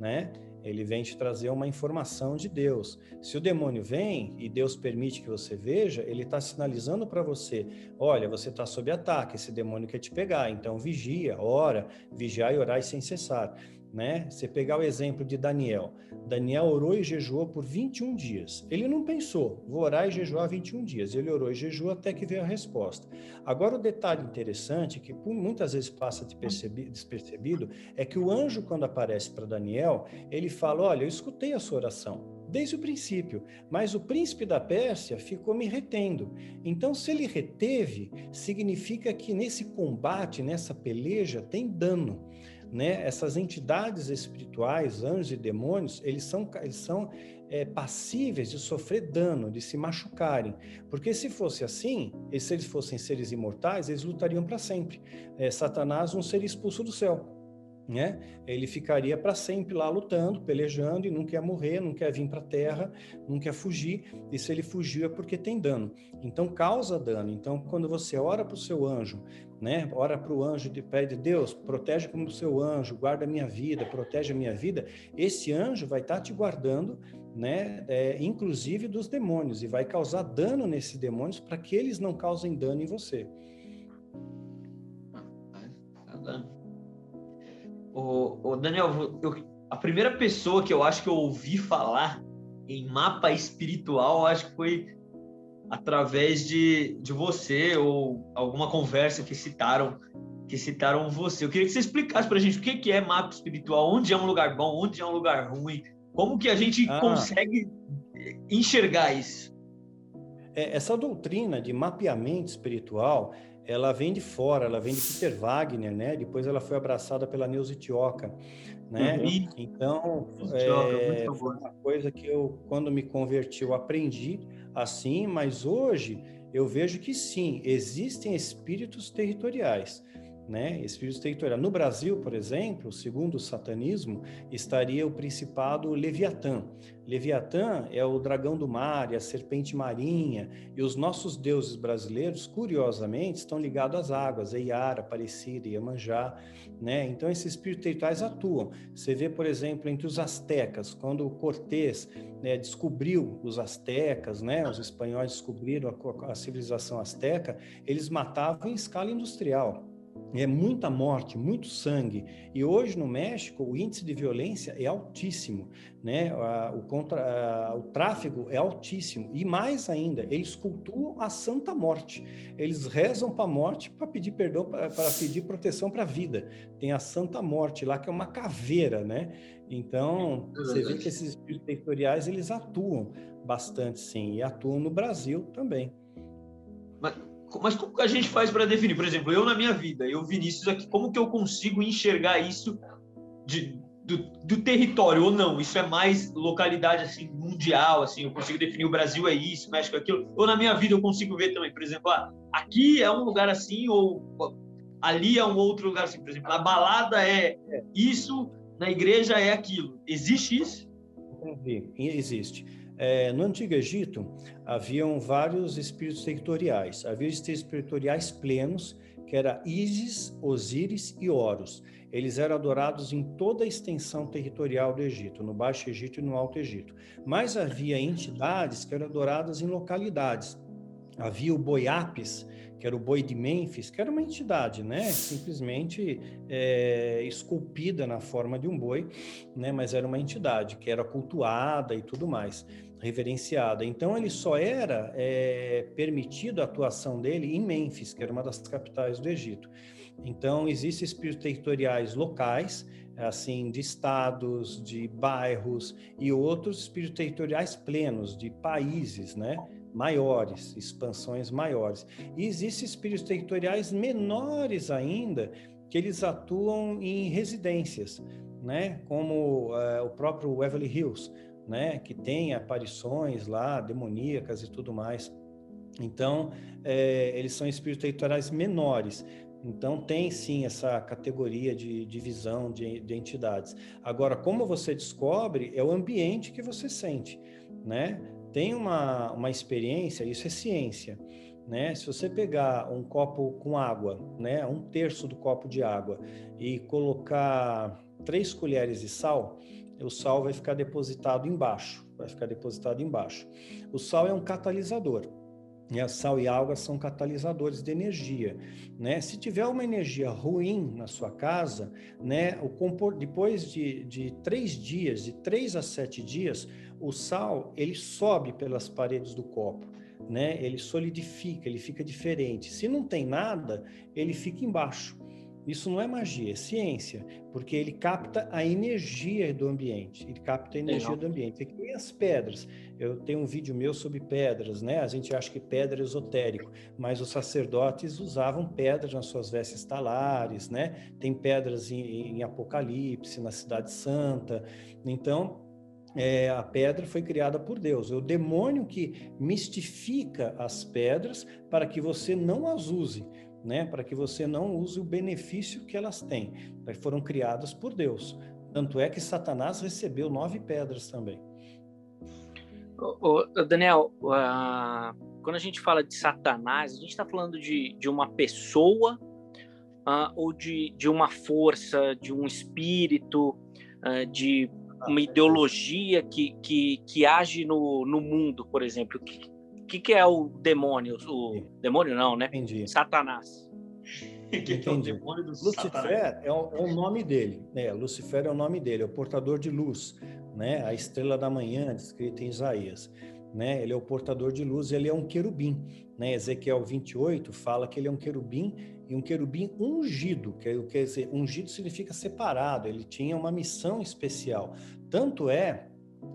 né? Ele vem te trazer uma informação de Deus. Se o demônio vem e Deus permite que você veja, ele está sinalizando para você, olha, você está sob ataque, esse demônio quer te pegar, então vigia, ora, vigiar e orar sem cessar. Né? Você pegar o exemplo de Daniel. Daniel orou e jejuou por 21 dias. Ele não pensou, vou orar e jejuar 21 dias. Ele orou e jejuou até que veio a resposta. Agora, o detalhe interessante, que muitas vezes passa despercebido, é que o anjo, quando aparece para Daniel, ele fala, olha, eu escutei a sua oração desde o princípio, mas o príncipe da Pérsia ficou me retendo. Então, se ele reteve, significa que nesse combate, nessa peleja, tem dano. Né? Essas entidades espirituais, anjos e demônios, eles são passíveis de sofrer dano, de se machucarem. Porque se fosse assim, e se eles fossem seres imortais, eles lutariam para sempre. Satanás não seria expulso do céu. né? Ele ficaria para sempre lá lutando, pelejando e não quer morrer, não quer vir para a Terra, não quer fugir. E se ele fugiu é porque tem dano. Então causa dano. Então quando você ora para o seu anjo, né? Ora para o anjo e pede: Deus, protege como o seu anjo, guarda a minha vida, protege a minha vida. Esse anjo vai estar te guardando, né? Inclusive dos demônios, e vai causar dano nesses demônios para que eles não causem dano em você. Ô, Daniel, a primeira pessoa que eu acho que eu ouvi falar em mapa espiritual, eu acho que foi através de você, ou alguma conversa que citaram você. Eu queria que você explicasse para a gente o que é mapa espiritual, onde é um lugar bom, onde é um lugar ruim, como que a gente consegue enxergar isso. Essa doutrina de mapeamento espiritual, ela vem de fora, ela vem de Peter Wagner, né? Depois ela foi abraçada pela Neuza Tioca, né? Então, foi uma coisa que eu, quando me converti, eu aprendi assim, mas hoje eu vejo que sim, existem espíritos territoriais, né? Espíritos territoriais. No Brasil, por exemplo, segundo o satanismo, estaria o principado Leviatã. Leviatã é o dragão do mar, é a serpente marinha, e os nossos deuses brasileiros, curiosamente, estão ligados às águas, é Iara, Aparecida, Iemanjá, né? Então, esses espíritos territoriais atuam. Você vê, por exemplo, entre os astecas, quando Cortés, né, descobriu os astecas, né? Os espanhóis descobriram a civilização asteca, eles matavam em escala industrial. É muita morte, muito sangue. E hoje no México o índice de violência é altíssimo, né? O tráfego é altíssimo. E mais ainda, eles cultuam a Santa Morte. Eles rezam para a morte para pedir perdão, para pedir proteção para a vida. Tem a Santa Morte lá, que é uma caveira, né? Então, você vê que esses espíritos territoriais, eles atuam bastante, sim. E atuam no Brasil também. Mas como que a gente faz para definir? Por exemplo, eu na minha vida, eu Vinícius aqui, como que eu consigo enxergar isso do território ou não? Isso é mais localidade assim, mundial, assim, eu consigo definir o Brasil é isso, México é aquilo. Ou na minha vida eu consigo ver também, por exemplo, aqui é um lugar assim, ou ali é um outro lugar assim. Por exemplo, a balada é isso, na igreja é aquilo. Existe isso? Existe. No Antigo Egito, haviam vários espíritos territoriais. Havia espíritos territoriais plenos, que era Ísis, Osíris e Horus. Eles eram adorados em toda a extensão territorial do Egito, no Baixo Egito e no Alto Egito. Mas havia entidades que eram adoradas em localidades. Havia o boi Apis, que era o boi de Mênfis, que era uma entidade, né? Simplesmente esculpida na forma de um boi, né? Mas era uma entidade que era cultuada e tudo mais, reverenciada. Então ele só era permitido a atuação dele em Mênfis, que era uma das capitais do Egito. Então existem espíritos territoriais locais, assim, de estados, de bairros, e outros espíritos territoriais plenos, de países, né? Maiores, expansões maiores. E existem espíritos territoriais menores ainda, que eles atuam em residências, né? Como o próprio Waverly Hills, né? Que tem aparições lá, demoníacas e tudo mais. Então, eles são espíritos territoriais menores. Então, tem sim essa categoria de divisão de entidades. Agora, como você descobre, é o ambiente que você sente, né? Tem uma experiência, isso é ciência, né? Se você pegar um copo com água, né? 1/3 do copo de água, e colocar 3 colheres de sal, o sal vai ficar depositado embaixo, O sal é um catalisador. E a sal e a água são catalisadores de energia, né? Se tiver uma energia ruim na sua casa, né? Depois de 3 dias, de 3 a 7 dias, o sal, ele sobe pelas paredes do copo, né? Ele solidifica, ele fica diferente. Se não tem nada, ele fica embaixo. Isso não é magia, é ciência, porque ele capta a energia do ambiente. É que nem as pedras. Eu tenho um vídeo meu sobre pedras, né? A gente acha que pedra é esotérico, mas os sacerdotes usavam pedras nas suas vestes talares, né? Tem pedras em Apocalipse, na Cidade Santa. Então, a pedra foi criada por Deus. É o demônio que mistifica as pedras para que você não as use, né? Para que você não use o benefício que elas têm. Foram criadas por Deus. Tanto é que Satanás recebeu 9 pedras também. Daniel, quando a gente fala de Satanás, a gente está falando de uma pessoa ou de uma força, de um espírito, de uma ideologia que age no mundo, por exemplo? O que é o demônio? O demônio não, né? Entendi. Satanás. Que é o demônio do Lucifer é o nome dele. Lucifer é o nome dele, é o portador de luz, né? A estrela da manhã, descrita em Isaías. Né? Ele é o portador de luz, ele é um querubim. Né? Ezequiel 28 fala que ele é um querubim e um querubim ungido. Quer dizer, ungido significa separado, ele tinha uma missão especial. Tanto é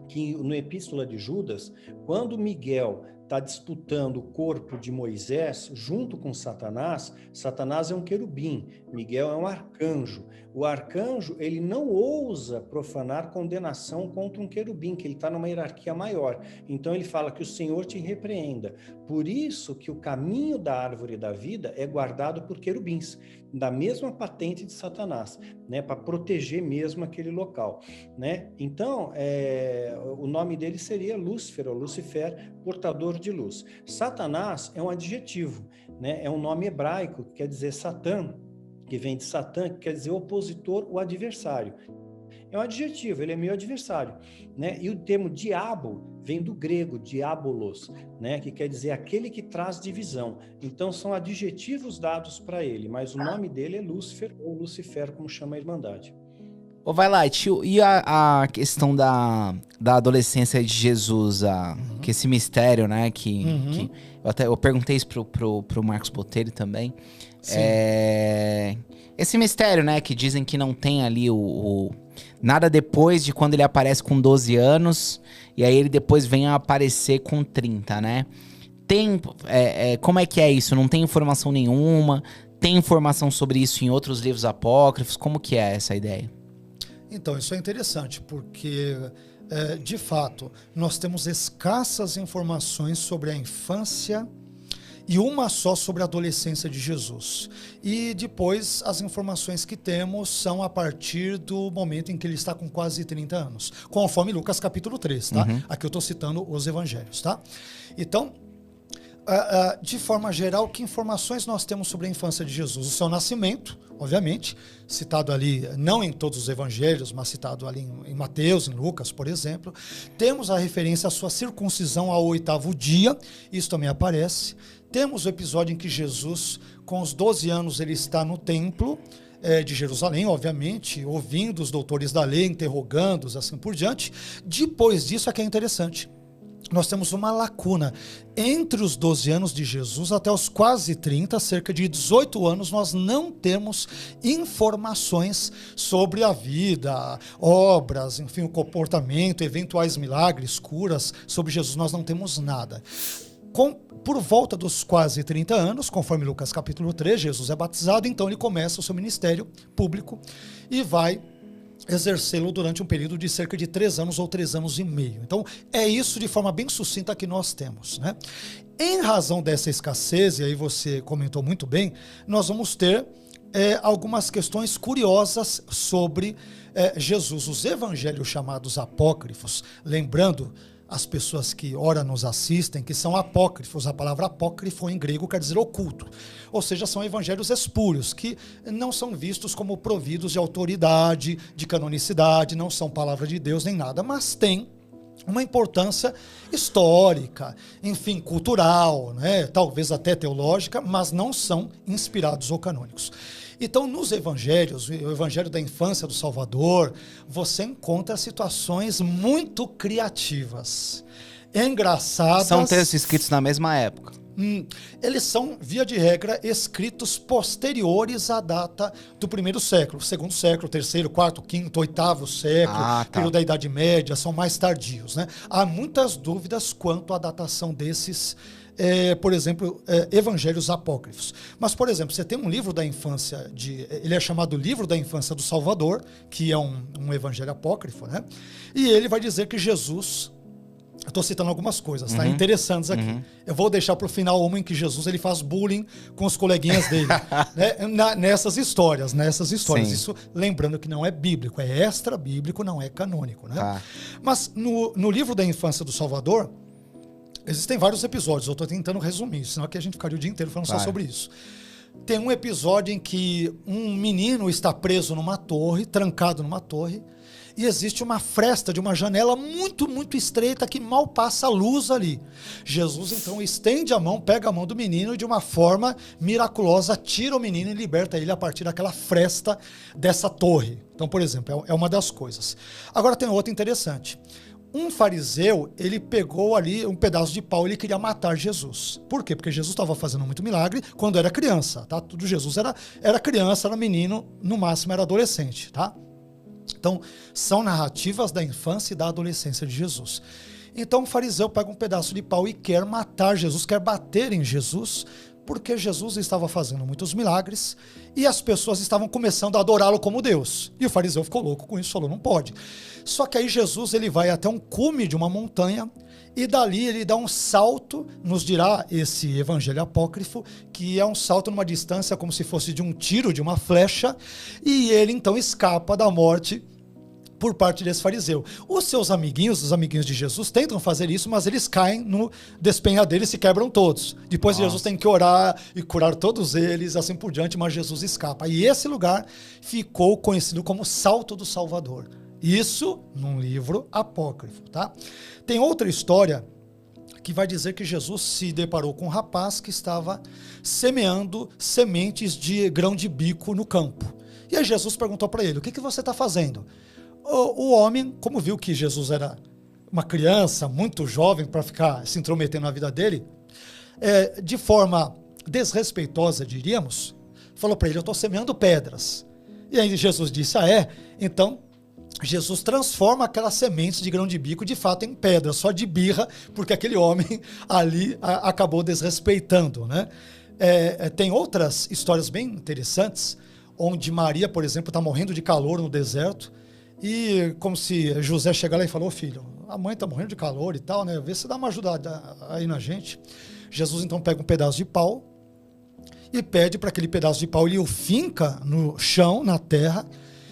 que no Epístola de Judas, quando Miguel está disputando o corpo de Moisés junto com Satanás, Satanás é um querubim, Miguel é um arcanjo. O arcanjo, ele não ousa profanar condenação contra um querubim, que ele está numa hierarquia maior. Então ele fala que o Senhor te repreenda. Por isso que o caminho da árvore da vida é guardado por querubins, da mesma patente de Satanás, né, para proteger mesmo aquele local, né? Então, o nome dele seria Lúcifer, ou Lucifer, portador de luz. Satanás é um adjetivo, né? É um nome hebraico, que quer dizer Satã, que vem de Satã, que quer dizer opositor ou adversário. É um adjetivo, ele é meu adversário, né? E o termo diabo vem do grego, diabolos, né? Que quer dizer aquele que traz divisão. Então são adjetivos dados para ele, mas o nome dele é Lúcifer ou Lucifer, como chama a Irmandade. Vai lá, tio, e a questão da adolescência de Jesus, que esse mistério, né, que eu perguntei isso pro Marcos Botelho também. Esse mistério, né, que dizem que não tem ali nada depois de quando ele aparece com 12 anos, e aí ele depois vem a aparecer com 30, né? Como é que é isso? Não tem informação nenhuma? Tem informação sobre isso em outros livros apócrifos? Como que é essa ideia? Então, isso é interessante, porque, de fato, nós temos escassas informações sobre a infância e uma só sobre a adolescência de Jesus. E depois, as informações que temos são a partir do momento em que ele está com quase 30 anos, conforme Lucas capítulo 3, tá? Aqui eu estou citando os evangelhos, tá? Então, de forma geral, que informações nós temos sobre a infância de Jesus? O seu nascimento, obviamente, citado ali, não em todos os evangelhos, mas citado ali em Mateus, em Lucas, por exemplo. Temos a referência à sua circuncisão ao 8º dia, isso também aparece. Temos o episódio em que Jesus, com os 12 anos, ele está no templo de Jerusalém, obviamente, ouvindo os doutores da lei, interrogando-os, assim por diante. Depois disso, é que é interessante. Nós temos uma lacuna. Entre os 12 anos de Jesus até os quase 30, cerca de 18 anos, nós não temos informações sobre a vida, obras, enfim, o comportamento, eventuais milagres, curas sobre Jesus. Nós não temos nada. Por volta dos quase 30 anos, conforme Lucas capítulo 3, Jesus é batizado, então ele começa o seu ministério público e vai exercê-lo durante um período de cerca de 3 anos ou 3 anos e meio. Então, é isso de forma bem sucinta que nós temos, né? Em razão dessa escassez, e aí você comentou muito bem, nós vamos ter algumas questões curiosas sobre Jesus. Os evangelhos chamados apócrifos, lembrando as pessoas que ora nos assistem, que são apócrifos. A palavra apócrifo em grego quer dizer oculto. Ou seja, são evangelhos espúrios, que não são vistos como providos de autoridade, de canonicidade, não são palavra de Deus nem nada, mas têm uma importância histórica, enfim, cultural, né? Talvez até teológica, mas não são inspirados ou canônicos. Então, nos evangelhos, o evangelho da infância do Salvador, você encontra situações muito criativas, engraçadas. São textos escritos na mesma época. Eles são, via de regra, escritos posteriores à data do 1º século, 2º século, 3º, 4º, 5º, 8º século, período da Idade Média, são mais tardios, né? Há muitas dúvidas quanto à datação desses, por exemplo, evangelhos apócrifos. Mas, por exemplo, você tem um livro da infância, ele é chamado Livro da Infância do Salvador, que é um evangelho apócrifo, né? E ele vai dizer que Jesus Eu estou citando algumas coisas, tá? Interessantes aqui. Eu vou deixar para o final uma em que Jesus ele faz bullying com os coleguinhas dele. Né? Nessas histórias. Sim. Isso, lembrando que não é bíblico, é extra-bíblico, não é canônico. Né? Tá. Mas no livro da infância do Salvador, existem vários episódios. Eu estou tentando resumir, senão aqui a gente ficaria o dia inteiro falando só sobre isso. Tem um episódio em que um menino está preso numa torre, trancado numa torre, e existe uma fresta de uma janela muito, muito estreita que mal passa a luz ali. Jesus, então, estende a mão, pega a mão do menino e, de uma forma miraculosa, tira o menino e liberta ele a partir daquela fresta dessa torre. Então, por exemplo, é uma das coisas. Agora tem outra interessante. Um fariseu, ele pegou ali um pedaço de pau e ele queria matar Jesus. Por quê? Porque Jesus estava fazendo muito milagre quando era criança, tá? Tudo Jesus era criança, era menino, no máximo era adolescente, tá? Então, são narrativas da infância e da adolescência de Jesus. Então, o fariseu pega um pedaço de pau e quer matar Jesus, quer bater em Jesus, porque Jesus estava fazendo muitos milagres e as pessoas estavam começando a adorá-lo como Deus. E o fariseu ficou louco com isso, falou, não pode. Só que aí Jesus ele vai até um cume de uma montanha e dali ele dá um salto, nos dirá esse evangelho apócrifo, que é um salto numa distância como se fosse de um tiro, de uma flecha, e ele então escapa da morte por parte desse fariseu. Os seus amiguinhos, os amiguinhos de Jesus, tentam fazer isso, mas eles caem no despenhadeiro e se quebram todos. Depois Jesus tem que orar e curar todos eles, assim por diante, mas Jesus escapa. E esse lugar ficou conhecido como Salto do Salvador. Isso num livro apócrifo, tá? Tem outra história que vai dizer que Jesus se deparou com um rapaz que estava semeando sementes de grão de bico no campo. E aí Jesus perguntou para ele, o que você está fazendo? O homem, como viu que Jesus era uma criança muito jovem para ficar se intrometendo na vida dele, de forma desrespeitosa, diríamos, falou para ele, eu estou semeando pedras. E aí Jesus disse, então Jesus transforma aquelas sementes de grão de bico de fato em pedras, só de birra, porque aquele homem ali acabou desrespeitando, né? Tem outras histórias bem interessantes, onde Maria, por exemplo, está morrendo de calor no deserto, e como se José chegar lá e falou, filho, a mãe está morrendo de calor e tal, né? Vê se dá uma ajuda aí na gente. Jesus então pega um pedaço de pau e pede para aquele pedaço de pau, ele o finca no chão, na terra,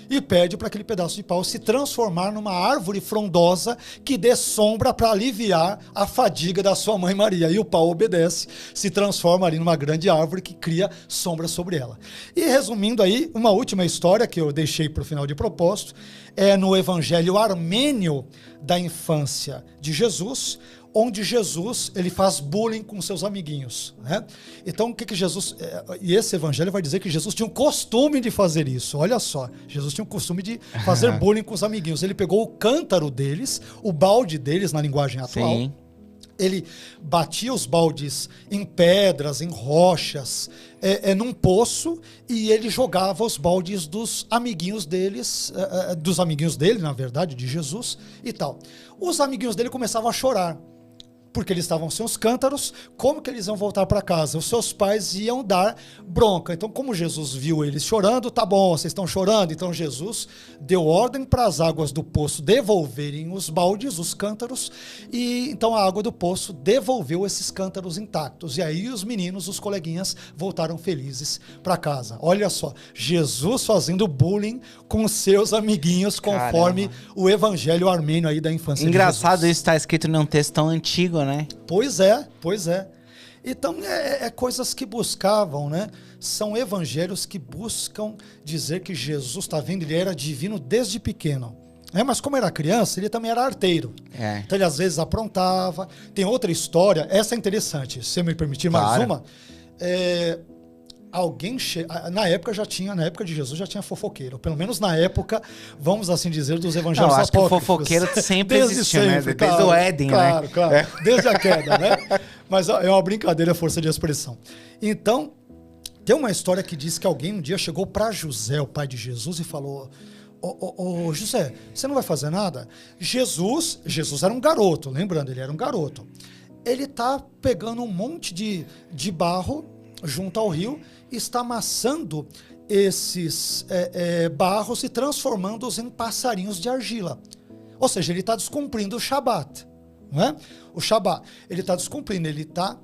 e pede para aquele pedaço de pau se transformar numa árvore frondosa que dê sombra para aliviar a fadiga da sua mãe Maria. E o pau obedece, se transforma ali numa grande árvore que cria sombra sobre ela. E resumindo aí, uma última história que eu deixei para o final de propósito, é no evangelho armênio da infância de Jesus, onde Jesus ele faz bullying com seus amiguinhos, né? Então o que Jesus, e esse evangelho vai dizer que Jesus tinha um costume de fazer isso, olha só, Jesus tinha um costume de fazer bullying com os amiguinhos, ele pegou o cântaro deles, o balde deles na linguagem atual, Sim. Ele batia os baldes em pedras, em rochas, num poço, e ele jogava os baldes dos amiguinhos deles, dos amiguinhos dele, na verdade, de Jesus e tal. Os amiguinhos dele começavam a chorar, porque eles estavam sem os cântaros, como que eles iam voltar para casa? Os seus pais iam dar bronca. Então, como Jesus viu eles chorando, tá bom, vocês estão chorando. Então, Jesus deu ordem para as águas do poço devolverem os baldes, os cântaros, e então a água do poço devolveu esses cântaros intactos. E aí os meninos, os coleguinhas, voltaram felizes para casa. Olha só, Jesus fazendo bullying com seus amiguinhos, conforme o evangelho armênio aí da infância. Engraçado, isso está escrito num texto tão antigo, né? Pois é. Então, coisas que buscavam, né? São evangelhos que buscam dizer que Jesus, está vendo, ele era divino desde pequeno. Mas como era criança, ele também era arteiro. Então ele às vezes aprontava. Tem outra história, essa é interessante, se eu me permitir mais uma. Na época de Jesus já tinha fofoqueiro, pelo menos na época, vamos assim dizer, dos evangelhos apócrifos. Acho que o fofoqueiro sempre existiu, né? Desde o Éden, claro, né? Claro, desde a queda, né? Mas é uma brincadeira, força de expressão. Então, tem uma história que diz que alguém um dia chegou para José, o pai de Jesus, e falou: Ô José, você não vai fazer nada? Jesus era um garoto, lembrando, ele era um garoto. Ele tá pegando um monte de barro junto ao rio, está amassando esses barros e transformando-os em passarinhos de argila. Ou seja, ele está descumprindo o Shabat. não é? O Shabá, ele está descumprindo, ele está,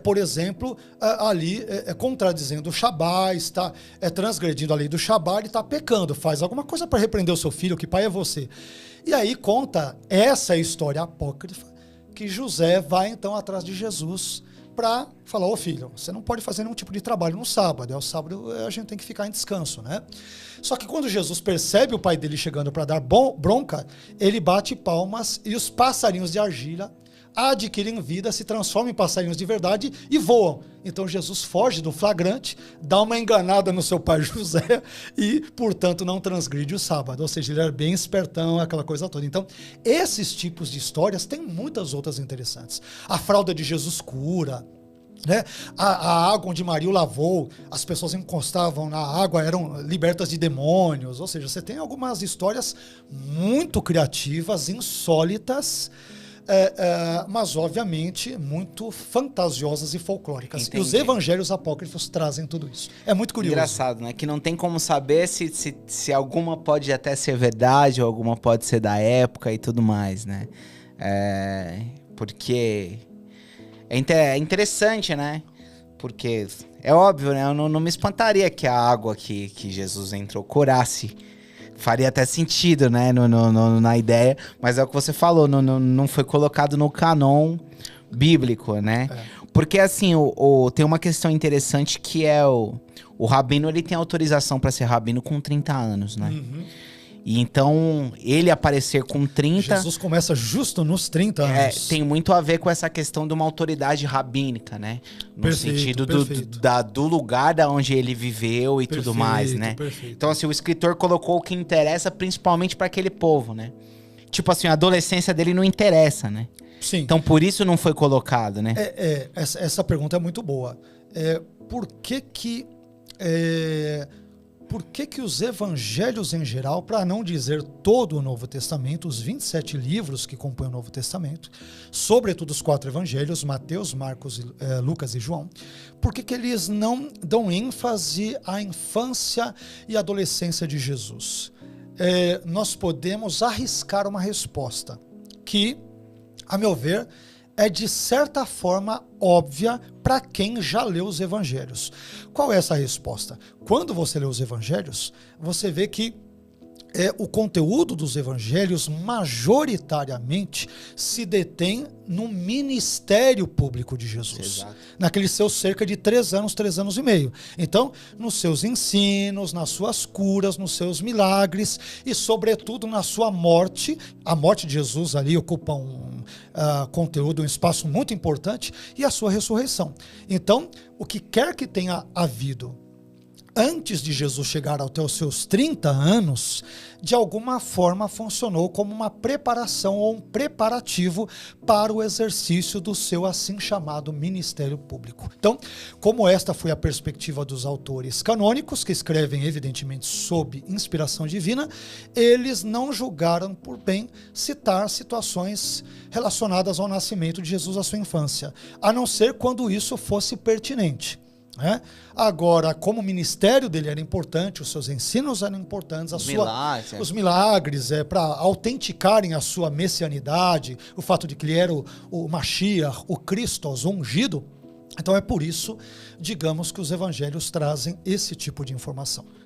por exemplo, ali contradizendo o Shabá, está transgredindo a lei do Shabá, ele está pecando, faz alguma coisa para repreender o seu filho, que pai é você. E aí conta essa história apócrifa, que José vai então atrás de Jesus para falar, filho, você não pode fazer nenhum tipo de trabalho no sábado, o sábado a gente tem que ficar em descanso, né? Só que quando Jesus percebe o pai dele chegando para dar bronca, ele bate palmas e os passarinhos de argila adquirem vida, se transformam em passarinhos de verdade e voam. Então Jesus foge do flagrante, dá uma enganada no seu pai José e, portanto, não transgride o sábado. Ou seja, ele era bem espertão, aquela coisa toda. Então, esses tipos de histórias tem muitas outras interessantes. A fralda de Jesus cura, né? A água onde Maria o lavou, as pessoas encostavam na água, eram libertas de demônios. Ou seja, você tem algumas histórias muito criativas, insólitas, mas obviamente muito fantasiosas e folclóricas. Entendi. E os evangelhos apócrifos trazem tudo isso. É muito curioso. Engraçado, né? Que não tem como saber se alguma pode até ser verdade ou alguma pode ser da época e tudo mais, né? Porque é interessante, né? Porque é óbvio, né? Eu não me espantaria que a água que Jesus entrou curasse. Faria até sentido, né, na ideia, mas é o que você falou, não foi colocado no canon bíblico, né? Porque, assim, tem uma questão interessante que é o rabino, ele tem autorização para ser rabino com 30 anos, né? Uhum. E então, ele aparecer com 30... Jesus começa justo nos 30 anos. Tem muito a ver com essa questão de uma autoridade rabínica, né? No sentido do lugar da onde ele viveu e tudo mais, né? Perfeito. Então, assim, o escritor colocou o que interessa principalmente para aquele povo, né? Tipo assim, a adolescência dele não interessa, né? Sim. Então, por isso não foi colocado, né? Essa pergunta é muito boa. Por que os evangelhos em geral, para não dizer todo o Novo Testamento, os 27 livros que compõem o Novo Testamento, sobretudo os 4 evangelhos, Mateus, Marcos, Lucas e João, por que eles não dão ênfase à infância e adolescência de Jesus? Nós podemos arriscar uma resposta que, a meu ver, é de certa forma óbvia para quem já leu os evangelhos. Qual é essa resposta? Quando você lê os evangelhos, você vê que o conteúdo dos evangelhos majoritariamente se detém no ministério público de Jesus. Exato. Naqueles seus cerca de 3 anos e meio. Então, nos seus ensinos, nas suas curas, nos seus milagres e, sobretudo, na sua morte. A morte de Jesus ali ocupa um conteúdo, um espaço muito importante, e a sua ressurreição. Então, o que quer que tenha havido antes de Jesus chegar até os seus 30 anos, de alguma forma funcionou como uma preparação ou um preparativo para o exercício do seu assim chamado ministério público. Então, como esta foi a perspectiva dos autores canônicos, que escrevem evidentemente sob inspiração divina, eles não julgaram por bem citar situações relacionadas ao nascimento de Jesus à sua infância, a não ser quando isso fosse pertinente. Agora, como o ministério dele era importante, os seus ensinos eram importantes, os milagres para autenticarem a sua messianidade, o fato de que ele era o Mashiach, o Cristo, o ungido. Então é por isso, digamos, que os evangelhos trazem esse tipo de informação.